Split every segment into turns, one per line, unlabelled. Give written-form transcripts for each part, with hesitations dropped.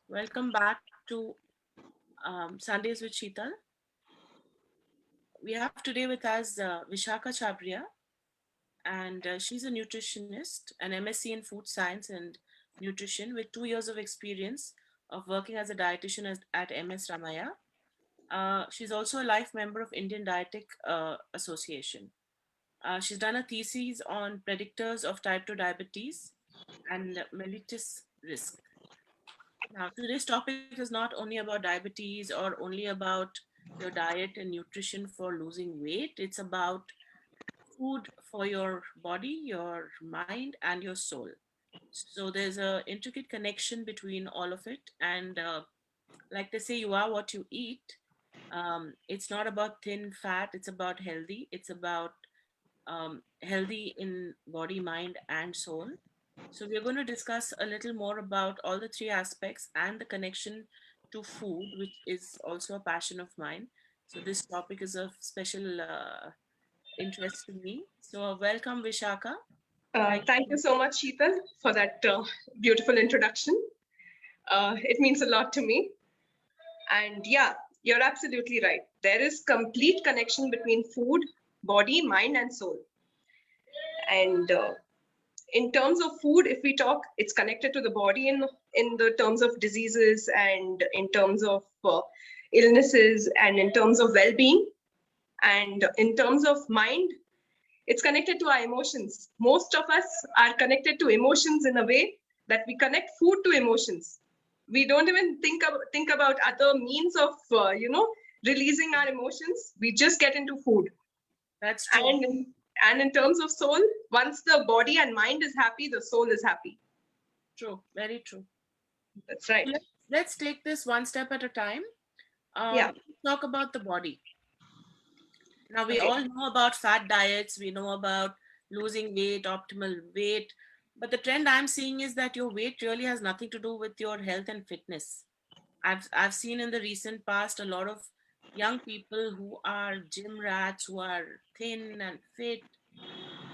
Welcome back to Sundays with Sheetal. We have today with us Vishakha Chhabria, and she's a nutritionist, an MSc in food science and nutrition with 2 years of experience of working as a dietitian at MS Ramaya. She's also a life member of Indian Dietetic Association. She's done a thesis on predictors of type 2 diabetes and mellitus risk. Now, today's topic is not only about diabetes or only about your diet and nutrition for losing weight. It's about food for your body, your mind, and your soul. So there's a intricate connection between all of it. And like they say, you are what you eat. It's not about thin fat. It's about healthy. It's about healthy in body, mind, and soul. So, we're going to discuss a little more about all the three aspects and the connection to food, which is also a passion of mine. So, this topic is of special interest to me. So, welcome, Vishaka. Thank
Thank you
you.
so much, Sheetal, for that beautiful introduction. It means a lot to me. And yeah, you're absolutely right. There is complete connection between food, body, mind, and soul. And in terms of food, if we talk, it's connected to the body in the terms of diseases and in terms of illnesses and in terms of well-being. And in terms of mind, it's connected to our emotions. Most of us are connected to emotions in a way that we connect food to emotions. We don't even think about other means of releasing our emotions. We just get into food.
That's true.
And in terms of soul, once the body and mind is happy, the soul is happy.
True. Very true.
That's right.
Let's take this one step at a time.
Yeah.
Talk about the body. Now, we
Okay.
all know about fat diets, we know about losing weight, optimal weight, but the trend I'm seeing is that your weight really has nothing to do with your health and fitness. I've seen in the recent past a lot of young people who are gym rats, who are thin and fit,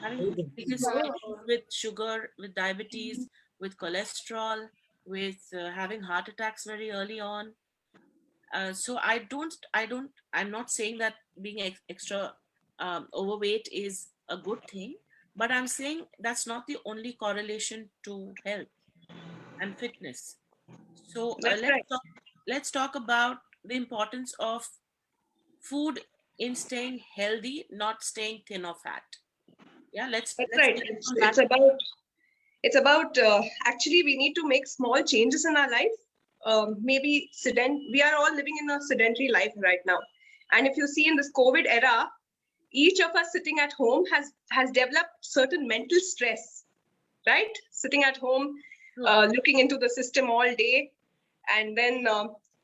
having biggest issues with sugar, with diabetes, with cholesterol, with having heart attacks very early on. So I'm not saying that being extra overweight is a good thing, but I'm saying that's not the only correlation to health and fitness. So
That's right.
let's talk about the importance of food in staying healthy, not staying thin or fat. Yeah,
That's
let's
right.
take it
It's,
from that.
it's about it's about actually we need to make small changes in our life. Maybe we are all living in a sedentary life right now, and if you see in this COVID era, each of us sitting at home has developed certain mental stress, right? Sitting at home, looking into the system all day, and then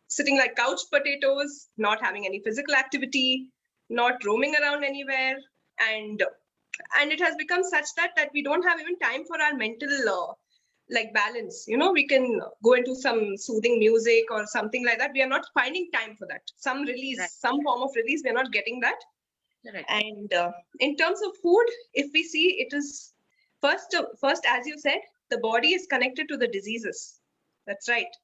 sitting like couch potatoes, not having any physical activity, not roaming around anywhere, and it has become such that we don't have even time for our mental like balance. We can go into some soothing music or something like that. We are not finding time for that. Some release,
Right.
some form of release, we are not getting that.
Correct.
And in terms of food, if we see, it is first, as you said, the body is connected to the diseases. That's right.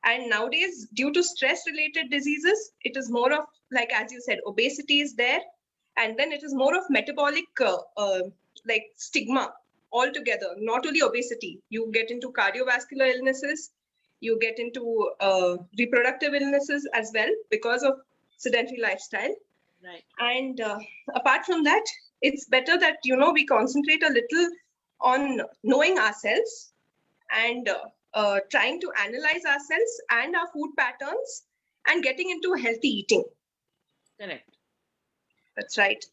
And nowadays, due to stress related diseases, it is more of, like as you said, obesity is there, and then it is more of metabolic like stigma altogether. Not only obesity, you get into cardiovascular illnesses, you get into reproductive illnesses as well because of sedentary lifestyle.
Right.
And apart from that, it's better that we concentrate a little on knowing ourselves and trying to analyze ourselves and our food patterns and getting into healthy eating.
Correct.
That's right.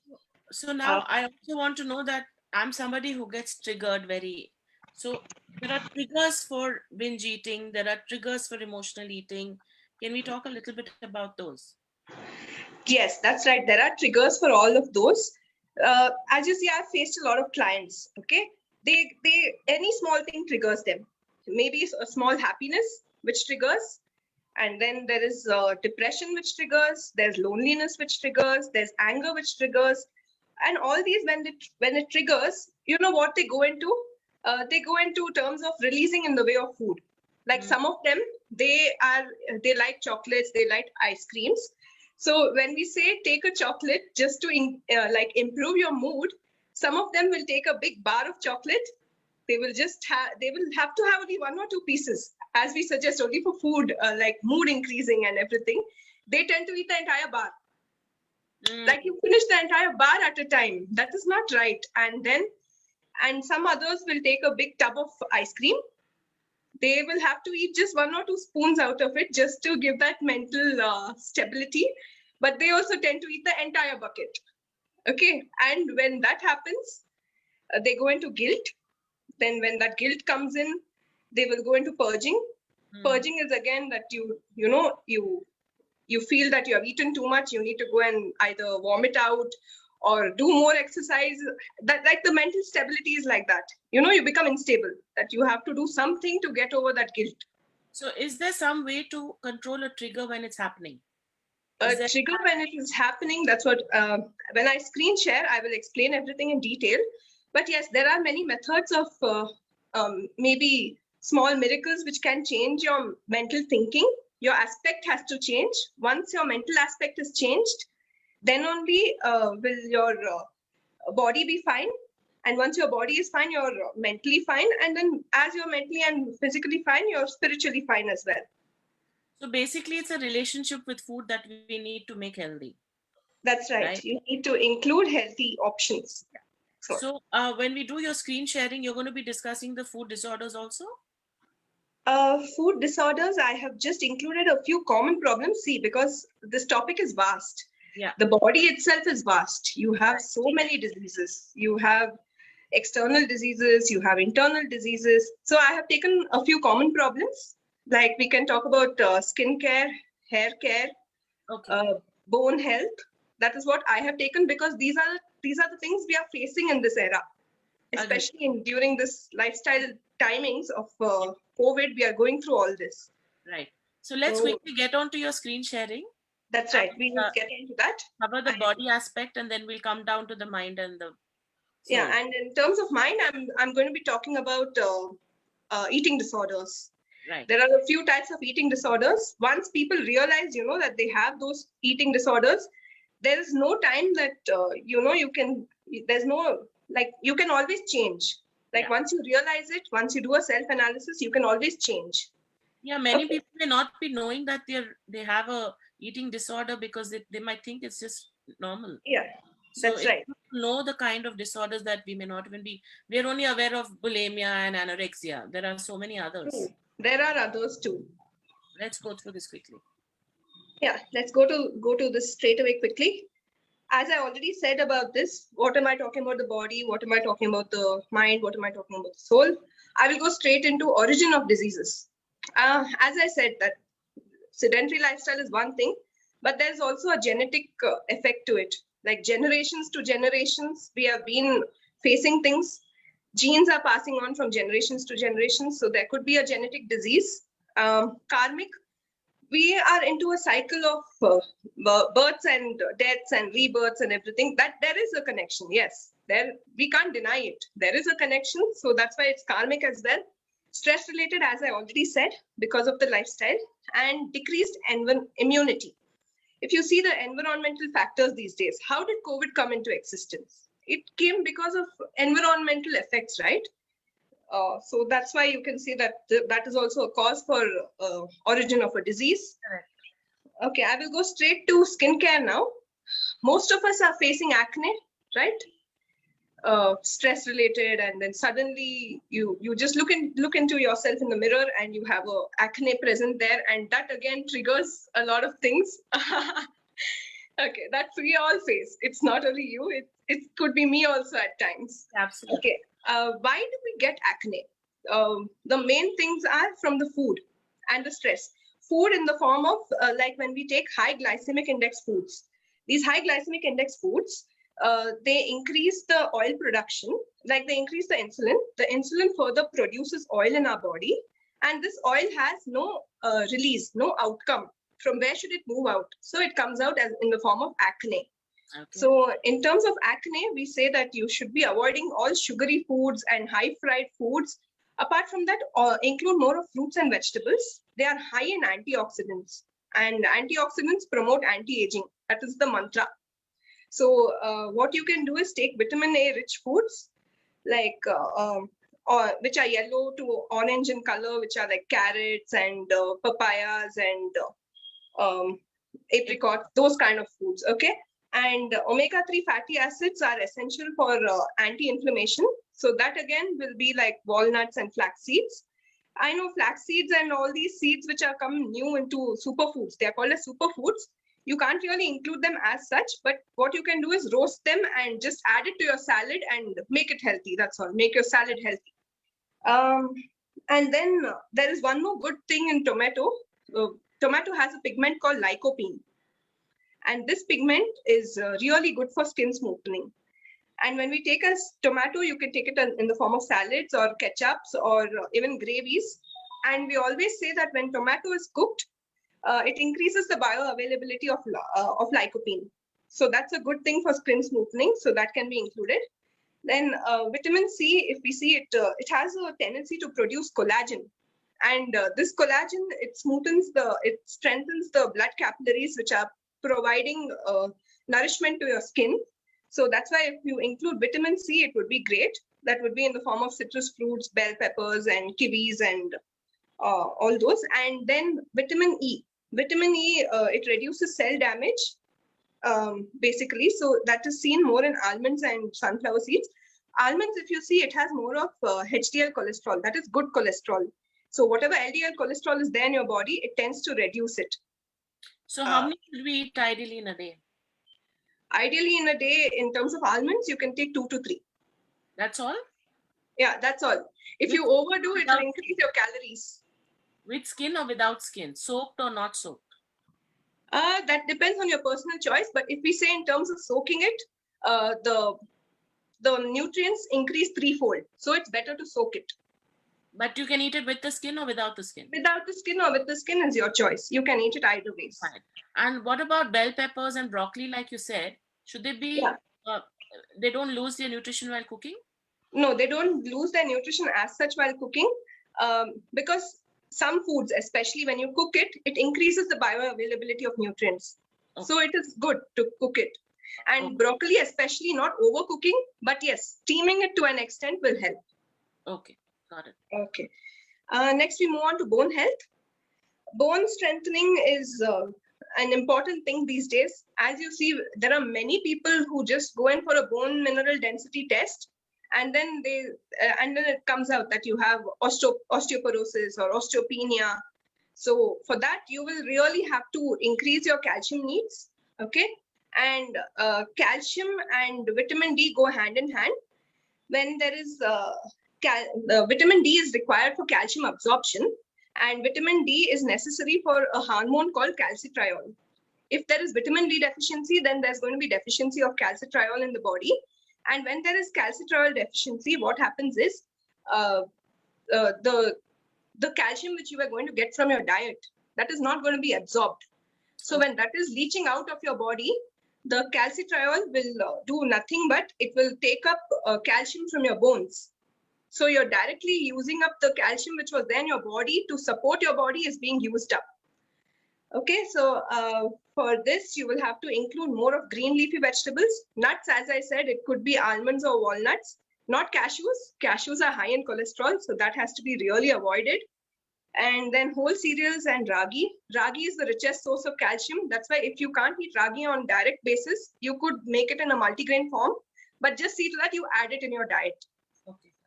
So now I also want to know that I'm somebody who gets triggered very. So there are triggers for binge eating, there are triggers for emotional eating. Can we talk a little bit about those?
Yes, that's right. There are triggers for all of those. As you see, I've faced a lot of clients. Okay, they any small thing triggers them. Maybe a small happiness which triggers, and then there is depression which triggers. There's loneliness which triggers. There's anger which triggers, and all these when it triggers, you know what they go into? They go into terms of releasing in the way of food. Like some of them, they like chocolates, they like ice creams. So when we say take a chocolate just to like improve your mood, some of them will take a big bar of chocolate. They will have to have only one or two pieces, as we suggest only for food, like mood increasing and everything. They tend to eat the entire bar. Like you finish the entire bar at a time. That is not right. And some others will take a big tub of ice cream. They will have to eat just one or two spoons out of it just to give that mental stability. But they also tend to eat the entire bucket. Okay. And when that happens, they go into guilt. Then when that guilt comes in, they will go into purging. Purging is again that you feel that you have eaten too much. You need to go and either vomit out or do more exercise. That, like, the mental stability is like that. You become unstable, that you have to do something to get over that guilt.
So is there some way to control a trigger when it's happening?
A trigger when it is happening, that's what, when I screen share, I will explain everything in detail. But yes, there are many methods of maybe small miracles which can change your mental thinking. Your aspect has to change. Once your mental aspect is changed, then only will your body be fine. And once your body is fine, you're mentally fine. And then as you're mentally and physically fine, you're spiritually fine as well.
So basically, it's a relationship with food that we need to make healthy.
That's right. You need to include healthy options.
So when we do your screen sharing, you're going to be discussing the food disorders also?
Food disorders, I have just included a few common problems. See, because this topic is vast.
Yeah.
The body itself is vast. You have so many diseases. You have external diseases, you have internal diseases. So I have taken a few common problems. Like we can talk about skin care, hair care, bone health. That is what I have taken, because these are the things we are facing in this era, especially during this lifestyle timings of COVID. We are going through all this.
Right. So let's quickly get on to your screen sharing.
That's right. We will get into that.
Cover the body aspect, and then we'll come down to the mind and the soul.
Yeah, and in terms of mind, I'm going to be talking about eating disorders.
Right.
There are a few types of eating disorders. Once people realize, that they have those eating disorders, there is no time that, you can always change. Like once you realize it, once you do a self-analysis, you can always change.
Yeah, many people may not be knowing that they have a eating disorder because they might think it's just normal.
Yeah, that's right.
Know the kind of disorders that we may not even be. We're only aware of bulimia and anorexia. There are so many others.
There are others too.
Let's go through this quickly.
Yeah, let's go to this straight away quickly. As I already said about this, what am I talking about the body? What am I talking about the mind? What am I talking about the soul? I will go straight into origin of diseases. As I said, that sedentary lifestyle is one thing, but there's also a genetic effect to it. Like generations to generations, we have been facing things. Genes are passing on from generations to generations. So there could be a genetic disease. Karmic, we are into a cycle of births and deaths and rebirths and everything. That there is a connection. Yes, we can't deny it. There is a connection. So that's why it's karmic as well. Stress related, as I already said, because of the lifestyle, and decreased immunity. If you see the environmental factors these days, how did COVID come into existence? It came because of environmental effects, right? So that's why you can see that that is also a cause for origin of a disease. Okay, I will go straight to skincare now. Most of us are facing acne, right? Stress related, and then suddenly you just look into yourself in the mirror and you have a acne present there, and that again triggers a lot of things. Okay, that we all face. It's not only you, it could be me also at times.
Absolutely.
Okay, why do we get acne? The main things are from the food and the stress. Food in the form of like when we take high glycemic index foods. These high glycemic index foods, they increase the oil production, like they increase the insulin. The insulin further produces oil in our body, and this oil has no release, no outcome. From where should it move out? So it comes out as in the form of acne. Okay. So in terms of acne, we say that you should be avoiding all sugary foods and high fried foods, Apart from that, include more of fruits and vegetables. They are high in antioxidants, and antioxidants promote anti-aging. That is the mantra. So what you can do is take vitamin A rich foods like or which are yellow to orange in color, which are like carrots and papayas and apricots, those kind of foods. Okay, and omega-3 fatty acids are essential for anti-inflammation. So that again will be like walnuts and flax seeds. I know flax seeds and all these seeds which are come new into superfoods. They are called as superfoods. You can't really include them as such, but what you can do is roast them and just add it to your salad and make it healthy. That's all. Make your salad healthy. And then there is one more good thing in tomato. Tomato has a pigment called lycopene. And this pigment is really good for skin smoothing. And when we take a tomato, you can take it in the form of salads or ketchups or even gravies. And we always say that when tomato is cooked, it increases the bioavailability of lycopene. So that's a good thing for skin smoothing. So that can be included. Then vitamin C, if we see it, it has a tendency to produce collagen. And this collagen, it strengthens the blood capillaries, which are providing nourishment to your skin. So that's why if you include vitamin C, it would be great. That would be in the form of citrus fruits, bell peppers, and kiwis, and all those. And then vitamin E. Vitamin E, it reduces cell damage, basically. So that is seen more in almonds and sunflower seeds. Almonds, if you see, it has more of HDL cholesterol. That is good cholesterol. So whatever LDL cholesterol is there in your body, it tends to reduce it.
So how many should we eat ideally in a day?
Ideally in a day, in terms of almonds, you can take 2 to 3.
That's all?
Yeah, that's all. If you overdo, it will increase your calories.
With skin or without skin? Soaked or not soaked?
That depends on your personal choice. But if we say in terms of soaking it, the nutrients increase threefold. So it's better to soak it.
But you can eat it with the skin or without the skin?
Without the skin or with the skin is your choice. You can eat it either ways.
Fine. And what about bell peppers and broccoli, like you said? Should they be, they don't lose their nutrition while cooking?
No, they don't lose their nutrition as such while cooking, because some foods, especially when you cook it, it increases the bioavailability of nutrients. Okay. So it is good to cook it. And broccoli, especially, not overcooking, but yes, steaming it to an extent will help.
Okay, got it.
Okay. Next, we move on to bone health. Bone strengthening is an important thing these days. As you see, there are many people who just go in for a bone mineral density test, and then it comes out that you have osteoporosis or osteopenia. So for that, you will really have to increase your calcium needs. Okay. And calcium and vitamin D go hand in hand. When there is vitamin D is required for calcium absorption, and vitamin D is necessary for a hormone called calcitriol. If there is vitamin D deficiency, then there's going to be deficiency of calcitriol in the body. And when there is calcitriol deficiency, what happens is the calcium which you are going to get from your diet, that is not going to be absorbed. So when that is leaching out of your body, the calcitriol will do nothing but it will take up calcium from your bones. So you're directly using up the calcium which was there in your body to support your body is being used up. Okay, so for this, you will have to include more of green leafy vegetables. Nuts, as I said, it could be almonds or walnuts, not cashews. Cashews are high in cholesterol, so that has to be really avoided. And then whole cereals and ragi. Ragi is the richest source of calcium. That's why if you can't eat ragi on direct basis, you could make it in a multigrain form, but just see to that you add it in your diet.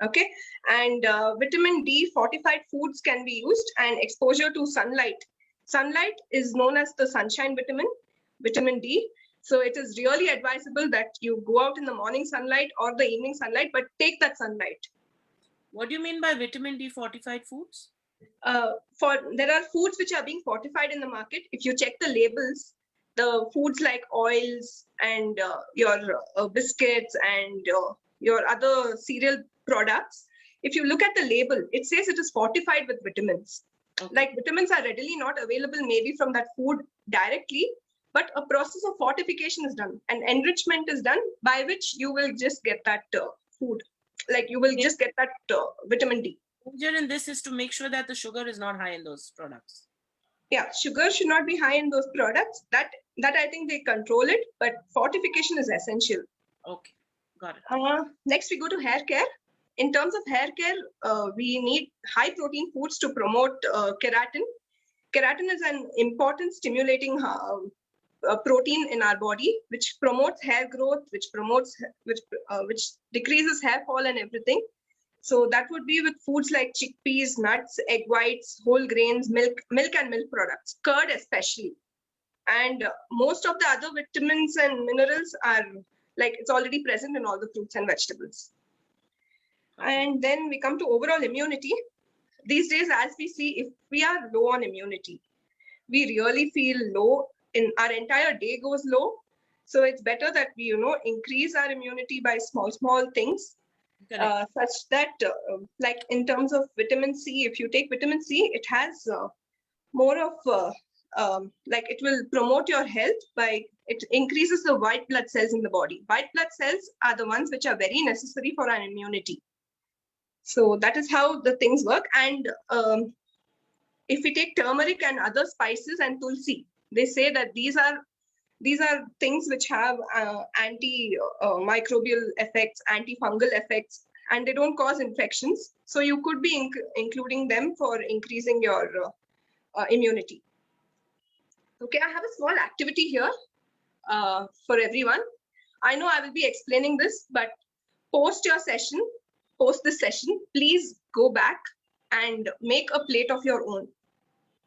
Okay. And vitamin D fortified foods can be used, and exposure to sunlight. Sunlight is known as the sunshine vitamin D. So it is really advisable that you go out in the morning sunlight or the evening sunlight, but take that sunlight.
What do you mean by vitamin D fortified foods?
There are foods which are being fortified in the market. If you check the labels, the foods like oils and your biscuits and your other cereal products, if you look at the label, it says it is fortified with vitamins. Okay. Like vitamins are readily not available maybe from that food directly, but a process of fortification is done and enrichment is done by which you will just get that food. Like you will just get that vitamin D.
danger in this is to make sure that the sugar is not high in those products.
Yeah, sugar should not be high in those products. That I think they control it, but fortification is essential.
Okay, got it.
Next, we go to hair care. In terms of hair care, we need high protein foods to promote keratin. Keratin is an important stimulating protein in our body, which promotes hair growth, which decreases hair fall and everything. So that would be with foods like chickpeas, nuts, egg whites, whole grains, milk and milk products, curd especially. And most of the other vitamins and minerals are like it's already present in all the fruits and vegetables.
Okay.
And then we come to overall immunity. These days, as we see, if we are low on immunity, we really feel low, in our entire day goes low. So it's better that we, increase our immunity by small things. Such that, like in terms of vitamin C, if you take vitamin C, it has more of, like it will promote your health by, it increases the white blood cells in the body. White blood cells are the ones which are very necessary for our immunity. So that is how the things work. And if we take turmeric and other spices and tulsi, they say that these are things which have anti-microbial effects, antifungal effects, and they don't cause infections. So you could be including them for increasing your immunity. Okay, I have a small activity here for everyone. I know I will be explaining this, but post this session, please go back and make a plate of your own.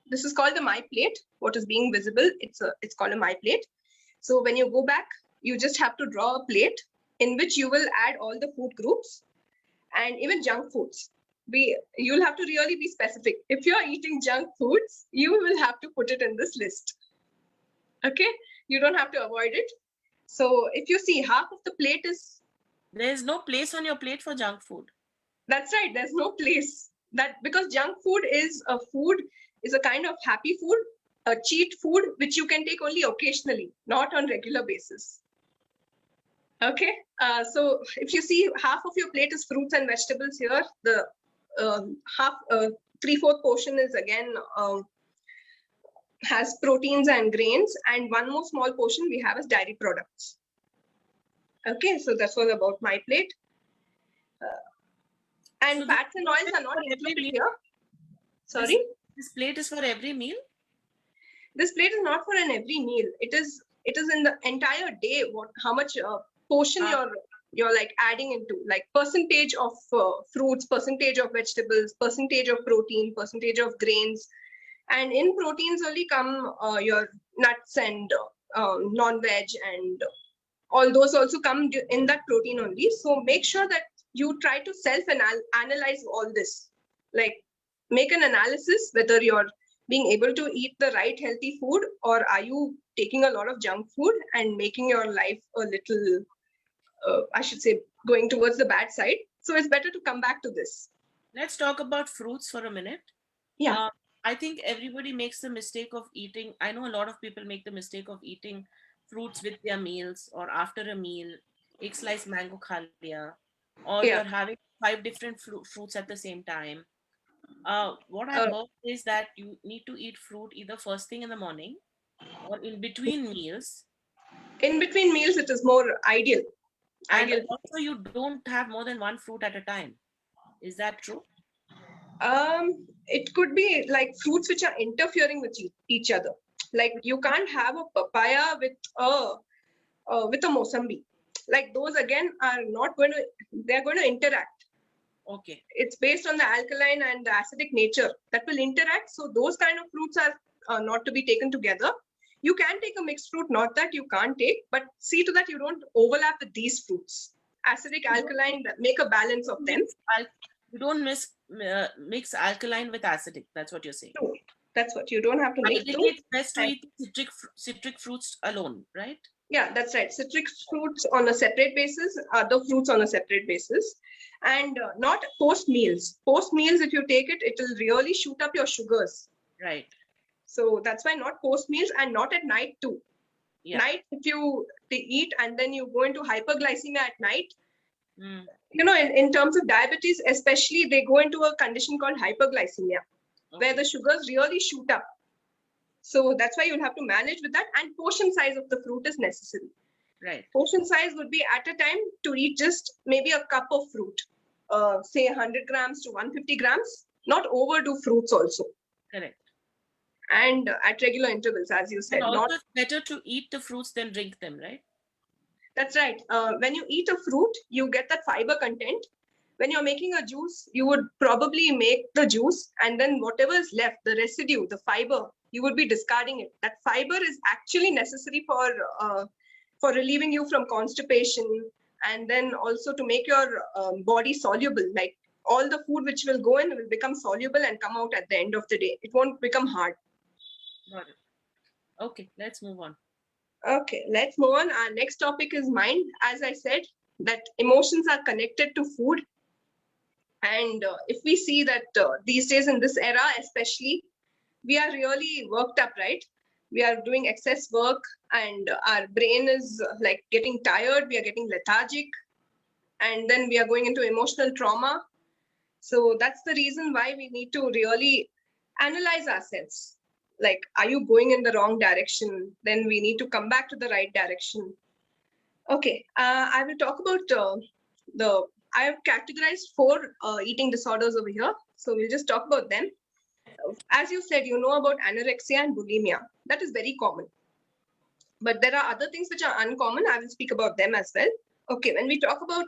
This is called the MyPlate. What is being visible, it's called a MyPlate. So when you go back, you just have to draw a plate in which you will add all the food groups and even junk foods. You'll have to really be specific. If you're eating junk foods, you will have to put it in this list. Okay, you don't have to avoid it. So if you see, half of the plate is,
there's no place on your plate for junk food.
That's right, there's no place. That because junk food is a kind of happy food, a cheat food which you can take only occasionally, not on regular basis. Okay, so if you see, half of your plate is fruits and vegetables here. The half 3/4 portion is again has proteins and grains, and one more small portion we have is dairy products. Okay, so that's all about my plate. And so fats and oils are not included here. Sorry?
This plate is for every meal?
This plate is not for an every meal. It is in the entire day, how much portion you're like adding into, like percentage of fruits, percentage of vegetables, percentage of protein, percentage of grains. And in proteins only come your nuts and non-veg, and all those also come in that protein only. So make sure that you try to self-analyze all this. Like make an analysis whether you're being able to eat the right healthy food, or are you taking a lot of junk food and making your life a little, I should say, going towards the bad side. So it's better to come back to this.
Let's talk about fruits for a minute.
Yeah.
I think everybody makes the mistake of eating. I know a lot of people make the mistake of eating fruits with their meals or after a meal. Ek slice mango kha liya, or you're having 5 different fruits at the same time. What I've heard is that you need to eat fruit either first thing in the morning or in between meals.
In between meals, it is more ideal.
And also you don't have more than one fruit at a time. Is that true?
It could be like fruits which are interfering with each other. Like you can't have a papaya with a Mossambi. Like those again are not going to, they're going to interact.
Okay.
It's based on the alkaline and the acidic nature that will interact. So those kind of fruits are not to be taken together. You can take a mixed fruit, not that you can't take, but see to that you don't overlap with these fruits. Acidic, alkaline, make a balance of them.
You don't mix alkaline with acidic. That's what you're saying.
No, that's what you don't have to mix.
It's best to eat citric fruits alone, right?
Yeah, that's right. Citric fruits on a separate basis, other fruits on a separate basis, and not post meals. Post meals, if you take it, it will really shoot up your sugars.
Right.
So that's why not post meals, and not at night too. Yeah. Night, if you eat and then you go into hyperglycemia at night, in terms of diabetes, especially, they go into a condition called hyperglycemia, where the sugars really shoot up. So that's why you'll have to manage with that. And portion size of the fruit is necessary.
Right.
Portion size would be at a time to eat just maybe a cup of fruit, say 100 grams to 150 grams, not overdo fruits also.
Correct.
And at regular intervals, as you said.
And also,
Not
it's better to eat the fruits than drink them, right?
That's right. When you eat a fruit, you get that fiber content. When you're making a juice, you would probably make the juice, and then whatever is left, the residue, the fiber, you would be discarding it. That fiber is actually necessary for relieving you from constipation, and then also to make your body soluble. Like all the food which will go in will become soluble and come out at the end of the day. It won't become hard.
Got it. Okay, let's move on.
Okay, let's move on. Our next topic is mind. As I said, that emotions are connected to food. And if we see that these days in this era, especially, we are really worked up, right? We are doing excess work and our brain is like getting tired. We are getting lethargic. And then we are going into emotional trauma. So that's the reason why we need to really analyze ourselves. Like, are you going in the wrong direction? Then we need to come back to the right direction. Okay, I will talk about I have categorized 4 eating disorders over here. So we'll just talk about them. As you said, you know about anorexia and bulimia. That is very common. But there are other things which are uncommon. I will speak about them as well. Okay, when we talk about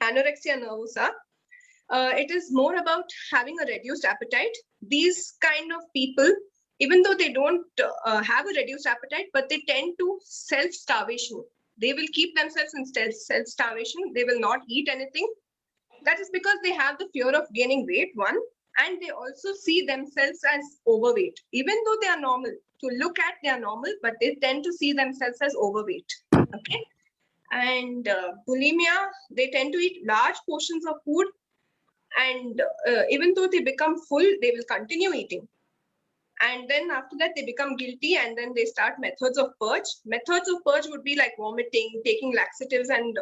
anorexia nervosa, it is more about having a reduced appetite. These kind of people, even though they don't have a reduced appetite, but they tend to self-starvation. They will keep themselves in self-starvation. They will not eat anything. That is because they have the fear of gaining weight, one, and they also see themselves as overweight, even though they are normal. To look at, they are normal, but they tend to see themselves as overweight. Okay. And bulimia, they tend to eat large portions of food, and even though they become full, they will continue eating. And then after that, they become guilty, and then they start methods of purge. Methods of purge would be like vomiting, taking laxatives, and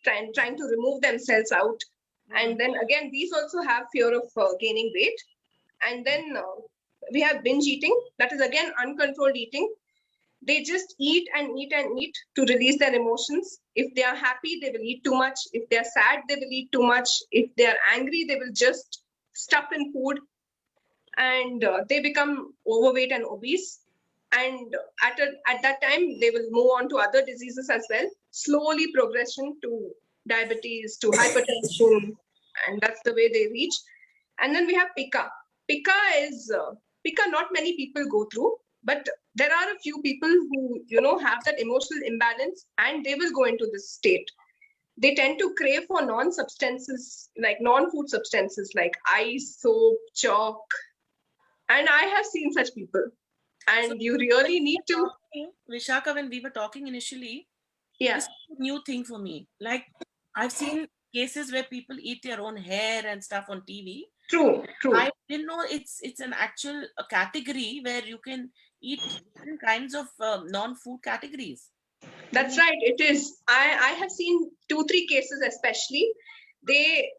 trying to remove themselves out. And then again, these also have fear of gaining weight. And then we have binge eating. That is again uncontrolled eating. They just eat and eat and eat to release their emotions. If they are happy, they will eat too much. If they are sad, they will eat too much. If they are angry, they will just stuff in food. And they become overweight and obese. And at that time, they will move on to other diseases as well. Slowly progression to diabetes, to hypertension, and that's the way they reach. And then we have pica. Pica is pica. Not many people go through, but there are a few people who have that emotional imbalance, and they will go into this state. They tend to crave for non-substances, like non-food substances, like ice, soap, chalk. And I have seen such people. And so you really need to.
Vishakha, when we were talking initially,
Yeah,
this is a new thing for me. Like, I've seen cases where people eat their own hair and stuff on TV.
True.
I didn't know it's an actual category where you can eat different kinds of non-food categories.
That's right. It is. I have seen 2-3 cases, especially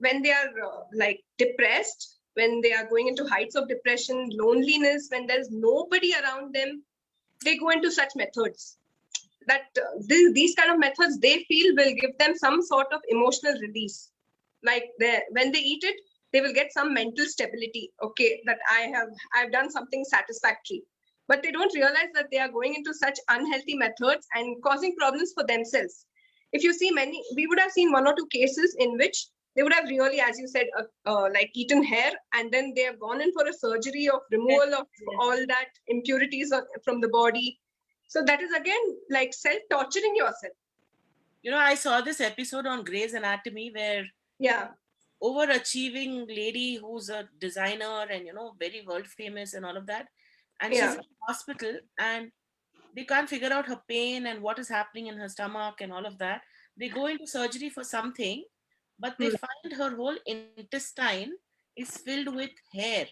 when they are like depressed, when they are going into heights of depression, loneliness, when there's nobody around them, they go into such methods. That these kind of methods they feel will give them some sort of emotional release. Like when they eat it, they will get some mental stability. Okay, that I've done something satisfactory. But they don't realize that they are going into such unhealthy methods and causing problems for themselves. If you see we would have seen 1 or 2 cases in which they would have really, as you said, like eaten hair, and then they have gone in for a surgery of removal of all that impurities from the body. So that is again like self-torturing yourself.
I saw this episode on Grey's Anatomy where overachieving lady who's a designer and very world famous and all of that, and she's in the hospital and they can't figure out her pain and what is happening in her stomach and all of that. They go into surgery for something, but they find her whole intestine is filled with hair,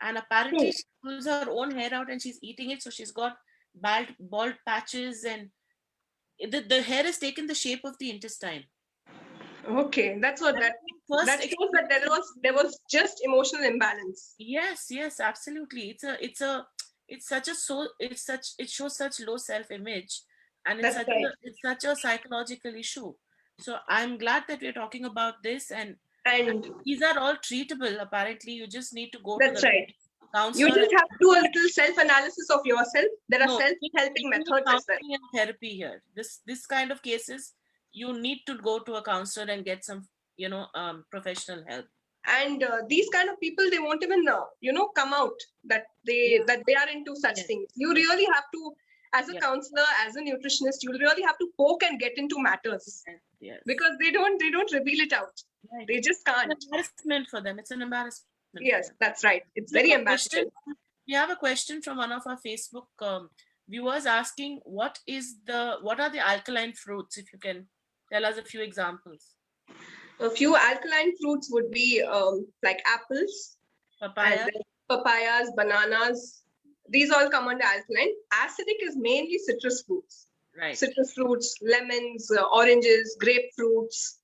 and apparently she pulls her own hair out and she's eating it, so she's got bald patches, and the hair has taken the shape of the intestine.
Okay, that's what
That was my
that
first
shows that there was just emotional imbalance.
Yes, yes, absolutely. It shows such low self-image, and
That's right.
it's such a psychological issue. So I'm glad that we're talking about this, and
And
these are all treatable. Apparently, you just need to go to
that's
the
right. You
counselor.
just have to do a little self-analysis of yourself. There are
No,
self-helping
you need
methods as well.
counseling and therapy here. This kind of cases, you need to go to a counselor and get some, professional help.
And these kind of people, they won't even come out that
Yeah,
they are into such
yes,
things. You
yes,
really have to, as a
yeah,
counselor, as a nutritionist, you really have to poke and get into matters,
yes, yes.
because they don't reveal it out.
Right.
They just
It's an
can't.
embarrassment for them. It's an embarrassment for them.
Yes, that's right. It's
We have
very
a question.
embarrassing.
We have a question from one of our Facebook viewers asking, what are the alkaline fruits? If you can tell us a few examples.
A few alkaline fruits would be like apples, and
Papaya,
then papayas, bananas. These all come under alkaline. Acidic is mainly
right?
citrus fruits, lemons, oranges, grapefruits,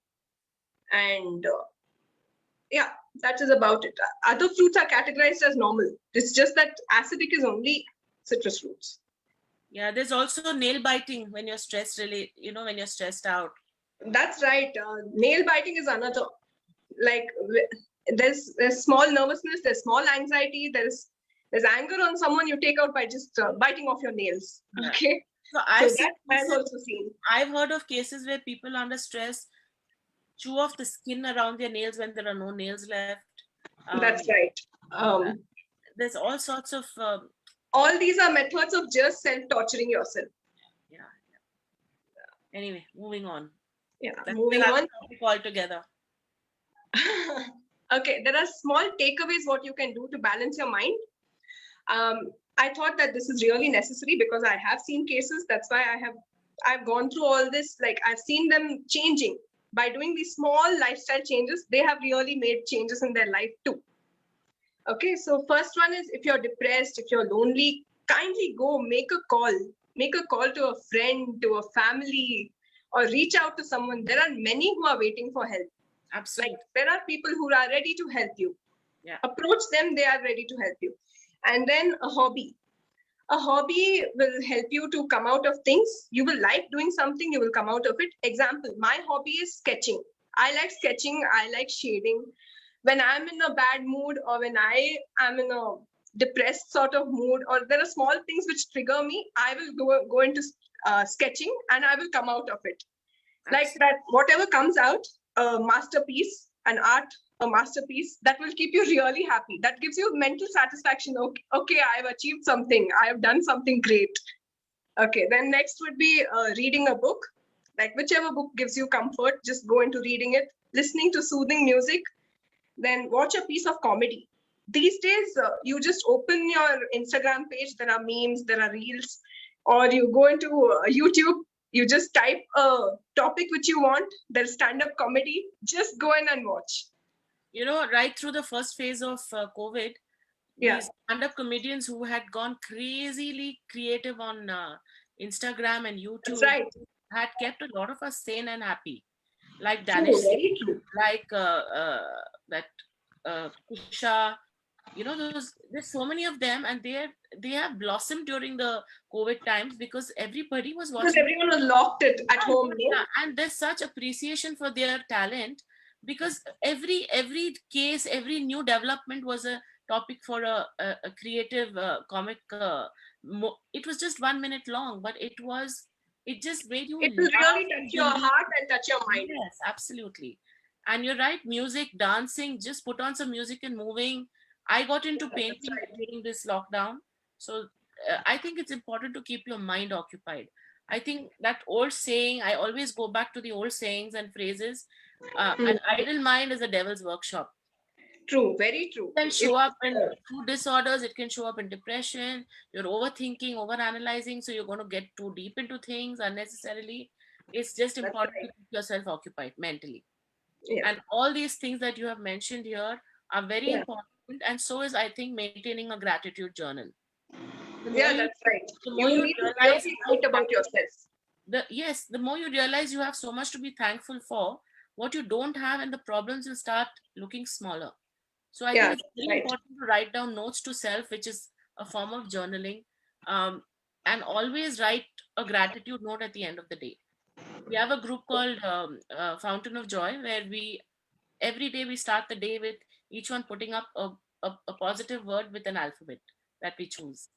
and yeah, that is about it. Other fruits are categorized as normal. It's just that acidic is only citrus fruits.
Yeah, there's also nail biting when you're stressed. Really, when you're stressed out.
That's right. Nail biting is another. Like there's small nervousness, there's small anxiety, there's anger on someone you take out by just biting off your nails.
Yeah.
Okay,
So
so that I've also seen.
I've heard of cases where people under stress chew off the skin around their nails when there are no nails left.
That's right. Um,
There's all sorts of
all these are methods of just self-torturing yourself.
yeah. Anyway, moving on.
Yeah,
That's
moving
another
on.
topic altogether.
Okay, there are small takeaways what you can do to balance your mind. I thought that this is really necessary because I have seen cases. That's why I've gone through all this. Like I've seen them changing by doing these small lifestyle changes. They have really made changes in their life too. Okay, so first one is, if you're depressed, if you're lonely, kindly go make a call. Make a call to a friend, to a family, or reach out to someone. There are many who are waiting for help.
Absolutely.
Like there are people who are ready to help you.
Yeah.
Approach them, they are ready to help you. And then a hobby. A hobby will help you to come out of things. You will like doing something, you will come out of it. Example, my hobby is sketching. I like sketching, I like shading. When I'm in a bad mood, or when I am in a depressed sort of mood, or there are small things which trigger me, I will go into sketching and I will come out of it. Like that, whatever comes out, a masterpiece, an art, a masterpiece, that will keep you really happy. That gives you mental satisfaction. Okay, I've achieved something. I have done something great. Okay, then next would be reading a book. Like whichever book gives you comfort, just go into reading it. Listening to soothing music. Then watch a piece of comedy. These days, you just open your Instagram page, there are memes, there are reels, or you go into YouTube, you just type a topic which you want, there's stand-up comedy, just go in and watch.
Right through the first phase of COVID,
Yeah.
these stand-up comedians who had gone crazily creative on Instagram and YouTube
That's right.
had kept a lot of us sane and happy. Like
True,
Danish,
very true.
like that Kusha, there's so many of them, and they have blossomed during the COVID times because everybody was
Because
watching.
everyone was locked it at home.
Yeah, and there's such appreciation for their talent because every case, every new development was a topic for a creative comic. It was just 1 minute long, but it just made you
It will
laugh
really
and
touch your
believe.
heart and touch your mind.
Yes, absolutely. And you're right, music, dancing, just put on some music and moving. I got into painting during this lockdown. So I think it's important to keep your mind occupied. I think that old saying, I always go back to the old sayings and phrases. An idle mind is a devil's workshop.
True, very true.
It can show up in food disorders, it can show up in depression, you're overthinking, overanalyzing, so you're going to get too deep into things unnecessarily. It's just important to keep yourself occupied mentally.
Yeah.
And all these things that you have mentioned here are very important, and so is, I think, maintaining a gratitude journal.
That's right.
The more
You
you
need to
realize
really write about yourself.
the more you realize you have so much to be thankful for, what you don't have, and the problems will start looking smaller. So I think
Yeah,
it's very
right.
important to write down notes to self, which is a form of journaling, um, and always write a gratitude note at the end of the day. We have a group called Fountain of Joy, where we every day we start the day with each one putting up a positive word with an alphabet that we choose.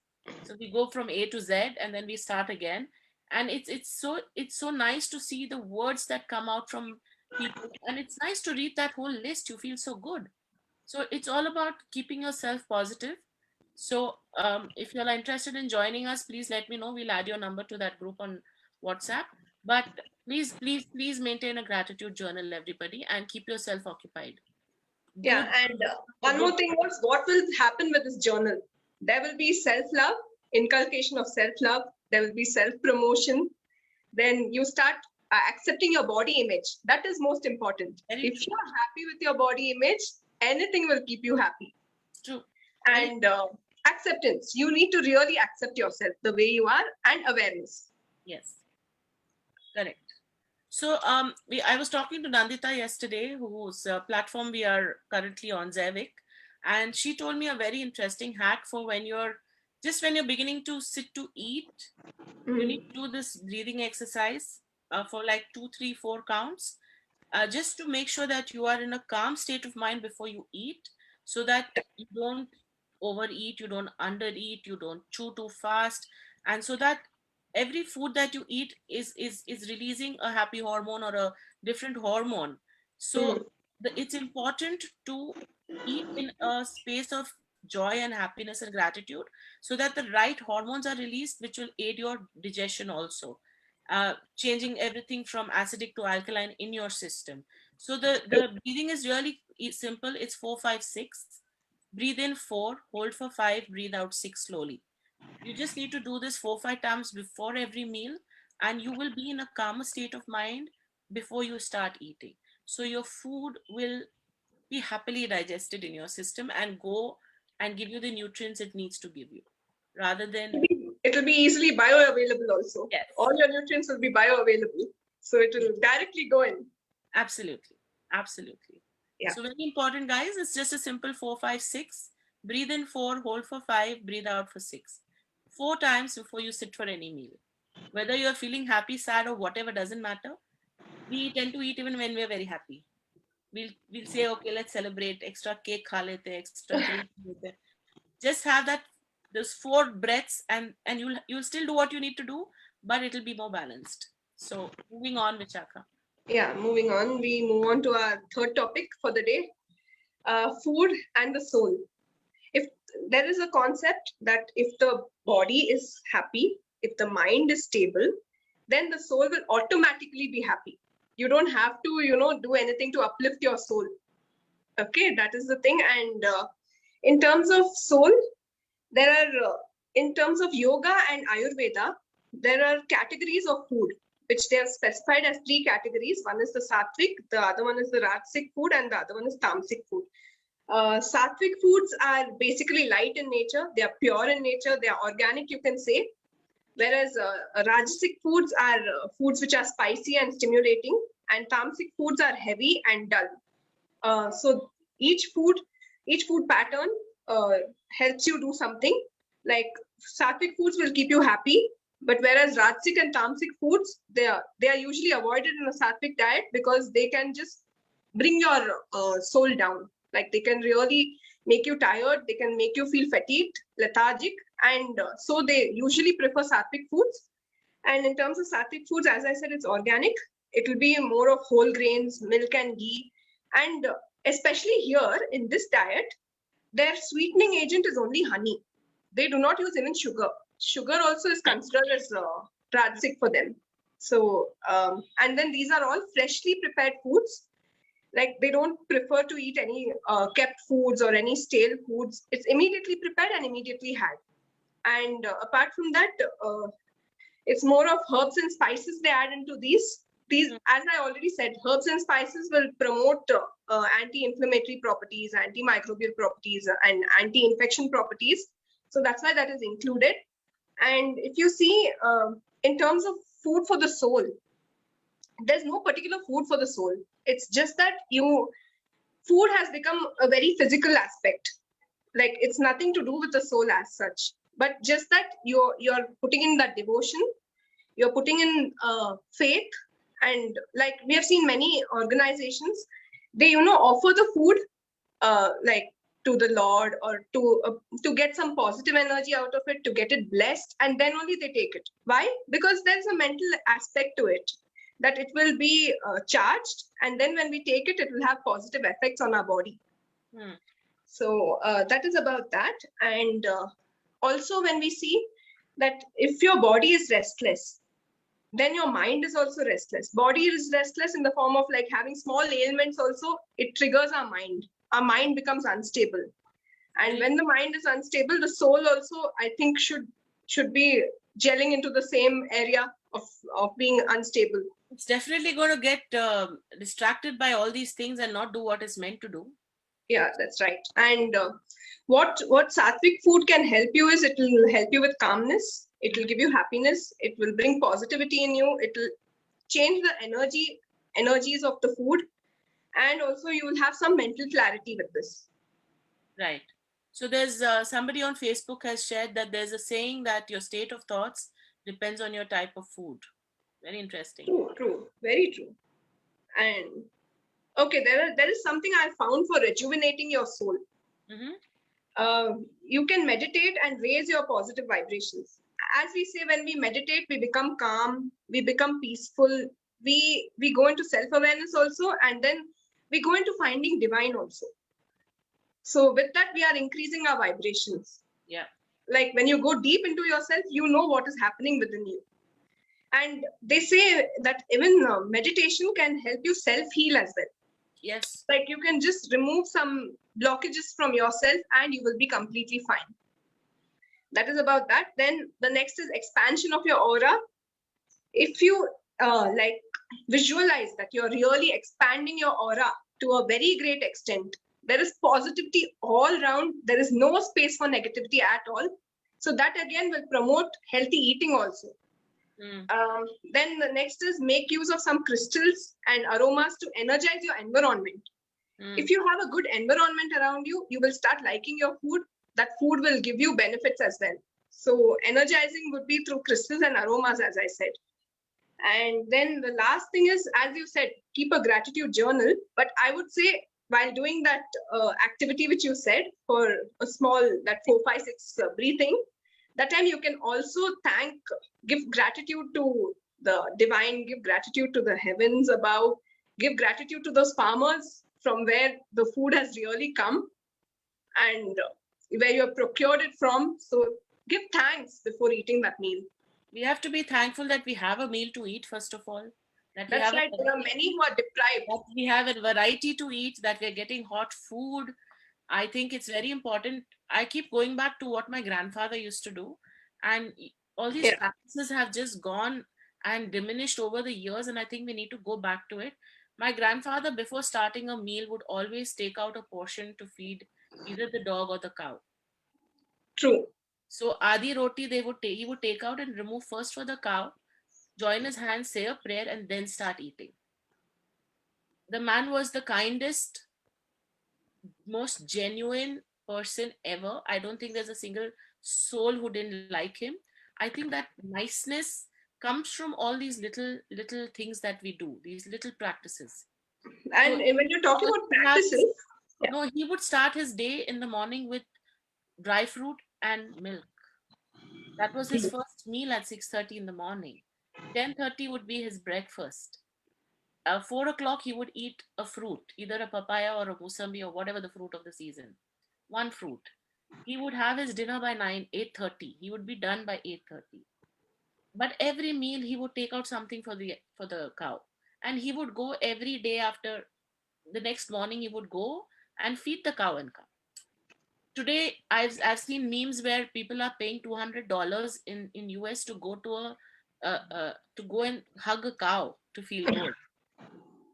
So we go from A to Z, and then we start again. And it's so nice to see the words that come out from people, and it's nice to read that whole list. You feel so good. So it's all about keeping yourself positive. So if you're interested in joining us, please let me know. We'll add your number to that group on WhatsApp. But please, please, please maintain a gratitude journal, everybody, and keep yourself occupied.
Yeah,
Do
and
the
one
good.
more thing was, what will happen with this journal? There will be self-love, inculcation of self-love. There will be self-promotion. Then you start accepting your body image. That is most important.
Very
If
true.
you're happy with your body image, anything will keep you happy.
True. Very
And acceptance. You need to really accept yourself the way you are, and awareness.
yes. Correct. So I was talking to Nandita yesterday, whose platform we are currently on, Zaivic, and she told me a very interesting hack for when you're beginning to sit to eat. You need
Mm.
to do this breathing exercise for like 2, 3, 4 counts, just to make sure that you are in a calm state of mind before you eat, so that you don't overeat, you don't undereat, you don't chew too fast, and so that every food that you eat is releasing a happy hormone or a different hormone. So
Mm.
it's important to eat in a space of joy and happiness and gratitude, so that the right hormones are released, which will aid your digestion also, changing everything from acidic to alkaline in your system. So the breathing is really simple. It's 4, 5, 6. Breathe in 4, hold for 5, breathe out 6 slowly. You just need to do this 4, 5 times before every meal, and you will be in a calmer state of mind before you start eating. So your food will be happily digested in your system and go and give you the nutrients it needs to give you, rather than.
It'll be easily bioavailable also.
Yes,
All your nutrients will be bioavailable. So it will directly go in.
absolutely, absolutely.
Yeah.
So very important, guys. It's just a simple 4, 5, 6. Breathe in 4, hold for 5, breathe out for 6. 4 times before you sit for any meal. Whether you're feeling happy, sad, or whatever, doesn't matter. We tend to eat even when we're very happy. We'll say, okay, let's celebrate. Extra cake kha lete, extra drink kha lete. Just have that those 4 breaths, and you'll still do what you need to do, but it'll be more balanced. So moving on, Vichaka.
Yeah, moving on. We move on to our third topic for the day, food and the soul. If there is a concept that if the body is happy, if the mind is stable, then the soul will automatically be happy. You don't have to, do anything to uplift your soul. Okay, that is the thing. And in terms of soul, there are, in terms of yoga and Ayurveda, there are categories of food which they have specified as 3 categories. One is the sattvic, the other one is the rajasic food, and the other one is tamasic food. Sattvic foods are basically light in nature, they are pure in nature, they are organic, you can say. Whereas rajasic foods are foods which are spicy and stimulating, and tamasic foods are heavy and dull. So each food, each food pattern helps you do something. Like sattvic foods will keep you happy, but whereas rajasic and tamasic foods, they are usually avoided in a sattvic diet because they can just bring your soul down. Like they can really make you tired, they can make you feel fatigued, lethargic, and so they usually prefer sattvic foods. And in terms of sattvic foods, as I said, it's organic. It will be more of whole grains, milk and ghee. And especially here in this diet, their sweetening agent is only honey. They do not use even sugar. Sugar also is considered as rajasic for them. So, and then these are all freshly prepared foods. Like they don't prefer to eat any kept foods or any stale foods. It's immediately prepared and immediately had. And apart from that, it's more of herbs and spices they add into these. These, as I already said, herbs and spices will promote anti-inflammatory properties, antimicrobial properties, and anti-infection properties. So that's why that is included. And if you see, in terms of food for the soul, there's no particular food for the soul. It's just that food has become a very physical aspect. Like it's nothing to do with the soul as such, but just that you're putting in that devotion, you're putting in faith. And like we have seen many organizations, they offer the food like to the Lord, or to get some positive energy out of it, to get it blessed, and then only they take it. Why? Because there's a mental aspect to it, that it will be charged, and then when we take it, it will have positive effects on our body.
Hmm.
So that is about that. And also, when we see that if your body is restless, then your mind is also restless. Body is restless in the form of like having small ailments also. It triggers our mind. Our mind becomes unstable. And when the mind is unstable, the soul also, I think, should be gelling into the same area of being unstable.
It's definitely going to get distracted by all these things and not do what it's meant to do.
Yeah, that's right. And what sattvic food can help you is, it will help you with calmness. It will give you happiness. It will bring positivity in you. It will change the energies of the food, and also you will have some mental clarity with this.
Right. So there's somebody on Facebook has shared that there's a saying that your state of thoughts depends on your type of food. Very interesting.
True, very true. And okay, there is something I found for rejuvenating your soul. You can meditate and raise your positive vibrations. As we say, when we meditate, we become calm, we become peaceful, we go into self-awareness also, and then we go into finding divine also. So with that, we are increasing our vibrations.
Yeah.
Like when you go deep into yourself, you know what is happening within you. And they say that even meditation can help you self-heal as well.
Yes.
Like you can just remove some blockages from yourself and you will be completely fine. That is about that. Then the next is expansion of your aura. If you like visualize that you're really expanding your aura to a very great extent, there is positivity all around. There is no space for negativity at all. So that again will promote healthy eating also. Then the next is make use of some crystals and aromas to energize your environment. If you have a good environment around you, you will start liking your food. That food will give you benefits as well. So energizing would be through crystals and aromas, as I said. And then the last thing is, as you said, keep a gratitude journal. But I would say, while doing that activity which you said, for a small, that 4, 5, 6 breathing, that time you can also give gratitude to the divine, give gratitude to the heavens above, give gratitude to those farmers from where the food has really come and where you have procured it from. So give thanks before eating that meal.
We have to be thankful that we have a meal to eat, first of all.
That's right. There are many who are deprived.
That we have a variety to eat, that we're getting hot food. I think it's very important. I keep going back to what my grandfather used to do. And all these practices have just gone and diminished over the years. And I think we need to go back to it. My grandfather, before starting a meal, would always take out a portion to feed either the dog or the cow.
True.
So Adi Roti, he would take out and remove first for the cow, join his hands, say a prayer, and then start eating. The man was the kindest, most genuine person ever. I don't think there's a single soul who didn't like him. I think that niceness comes from all these little things that we do, these little practices.
And so, when you're talking about practices,
no, he would start his day in the morning with dry fruit and milk. That was his first meal at 6:30 in the morning. 10:30 would be his breakfast. 4 o'clock he would eat a fruit, either a papaya or a musambi or whatever the fruit of the season. One fruit. He would have his dinner by 8:30. He would be done by 8:30. But every meal he would take out something for the cow. And he would go every day after the next morning, he would go and feed the cow and come. Today I've seen memes where people are paying $200 in US to go to go and hug a cow to feel good.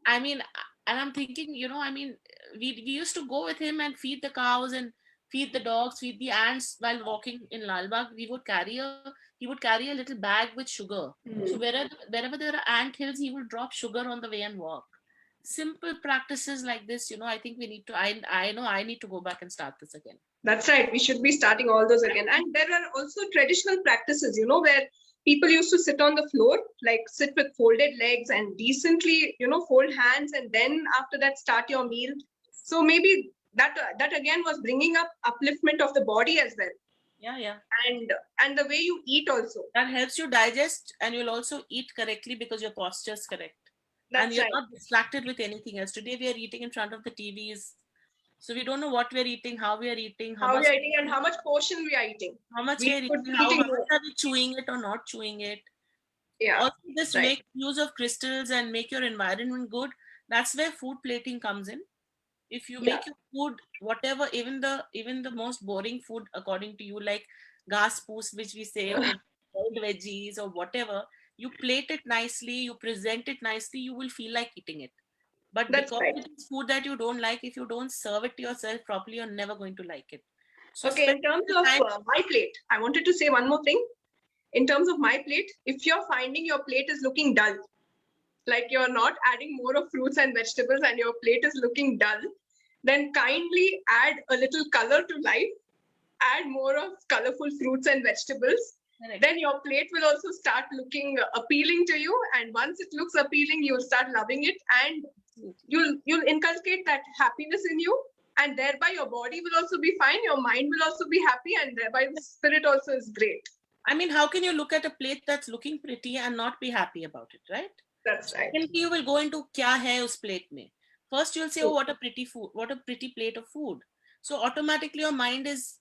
I mean, and I'm thinking, I mean, we used to go with him and feed the cows and feed the dogs, feed the ants while walking in Lalbagh. He would carry a little bag with sugar. So wherever there are ant hills, he would drop sugar on the way and walk. simple practices like this, I think we need to, I know I need to go back and start this again.
That's right. We should be starting all those again. And there are also traditional practices, where people used to sit on the floor, like sit with folded legs and decently, fold hands, and then after that start your meal. So maybe that again was bringing up upliftment of the body as well.
Yeah.
And the way you eat also.
That helps you digest, and you'll also eat correctly because your posture is correct. And
That's
you're
right.
not distracted with anything else. Today we are eating in front of the TVs. So we don't know what we're eating, how we are eating,
How we are eating and how much portion we are eating.
how much
We
we are
could
eating,
be
how
eating
much
more.
are we chewing it or not chewing it.
Yeah.
Also, just
right.
make use of crystals and make your environment good. That's where food plating comes in. If you make your food, whatever, even the most boring food according to you, like ghas poos, which we say, or boiled veggies or whatever, you plate it nicely, you present it nicely, you will feel like eating it. But
That's
because
right.
it is food that you don't like, if you don't serve it to yourself properly, you're never going to like it. So
Okay, in
spend
terms
the
of
time.
MyPlate, I wanted to say one more thing. In terms of MyPlate, if you're finding your plate is looking dull, like you're not adding more of fruits and vegetables and your plate is looking dull, then kindly add a little color to life, add more of colorful fruits and vegetables.
Correct.
Then your plate will also start looking appealing to you, and once it looks appealing, you'll start loving it, and you'll inculcate that happiness in you, and thereby your body will also be fine, your mind will also be happy, and thereby the spirit also is great.
I mean, how can you look at a plate that's looking pretty and not be happy about it, right?
That's right.
Secondly, you will go into kya hai us plate mein. First, you'll say, oh, what a pretty food, what a pretty plate of food. So automatically your mind is,